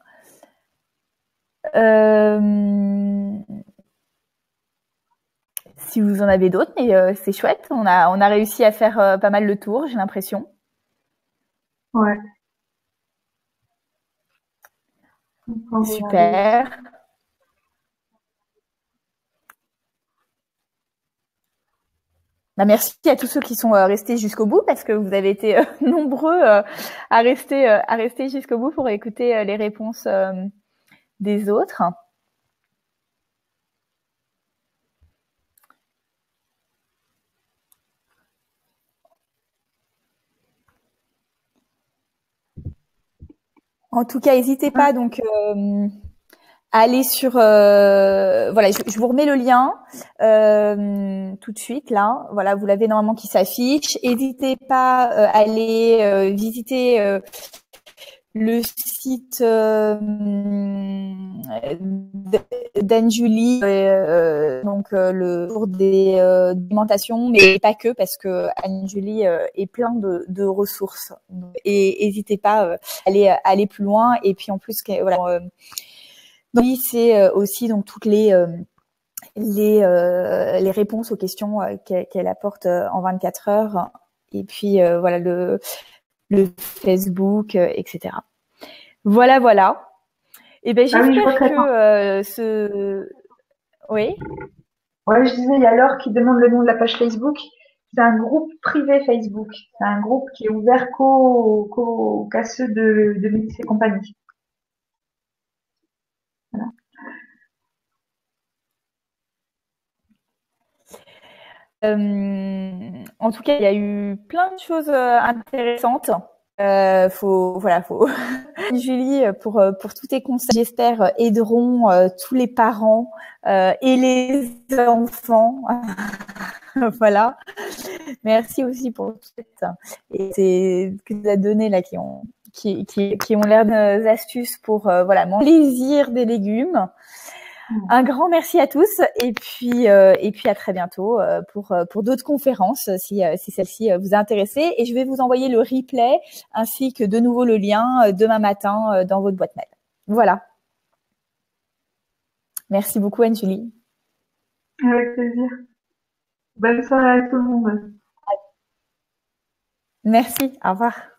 Si vous en avez d'autres, mais c'est chouette. On a réussi à faire pas mal le tour, j'ai l'impression. ouais. Quand vous regardez. Super. Bah, merci à tous ceux qui sont restés jusqu'au bout parce que vous avez été nombreux à rester jusqu'au bout pour écouter les réponses des autres. En tout cas, n'hésitez pas donc à aller sur voilà, je vous remets le lien tout de suite là. Voilà, vous l'avez normalement qui s'affiche. N'hésitez pas à aller visiter le site d'Anne-Julie, donc le tour des alimentations, mais pas que, parce que Anne-Julie est plein de ressources. Et n'hésitez pas à aller plus loin. Et puis en plus, voilà, oui, c'est aussi donc toutes les réponses aux questions qu'elle apporte en 24 heures. Et puis voilà le Facebook, etc. Voilà, voilà. Et ben Ah oui, je vois j'espère que que oui. ouais, je disais, il y a Laure qui demande le nom de la page Facebook. C'est un groupe privé Facebook. C'est un groupe qui est ouvert qu'à ceux de Mix et compagnie. Voilà. En tout cas, il y a eu plein de choses intéressantes. faut Julie pour tous tes conseils, j'espère aideront tous les parents et les enfants. Voilà. Merci aussi pour tout ça et c'est que tu as donné là qui ont l'air de astuces pour voilà mon plaisir des légumes. Un grand merci à tous et puis à très bientôt pour d'autres conférences si celle-ci vous a intéressé et je vais vous envoyer le replay ainsi que de nouveau le lien demain matin dans votre boîte mail. Voilà. Merci beaucoup Anne-Julie. Avec plaisir. Bonne soirée à tout le monde. Merci. Au revoir.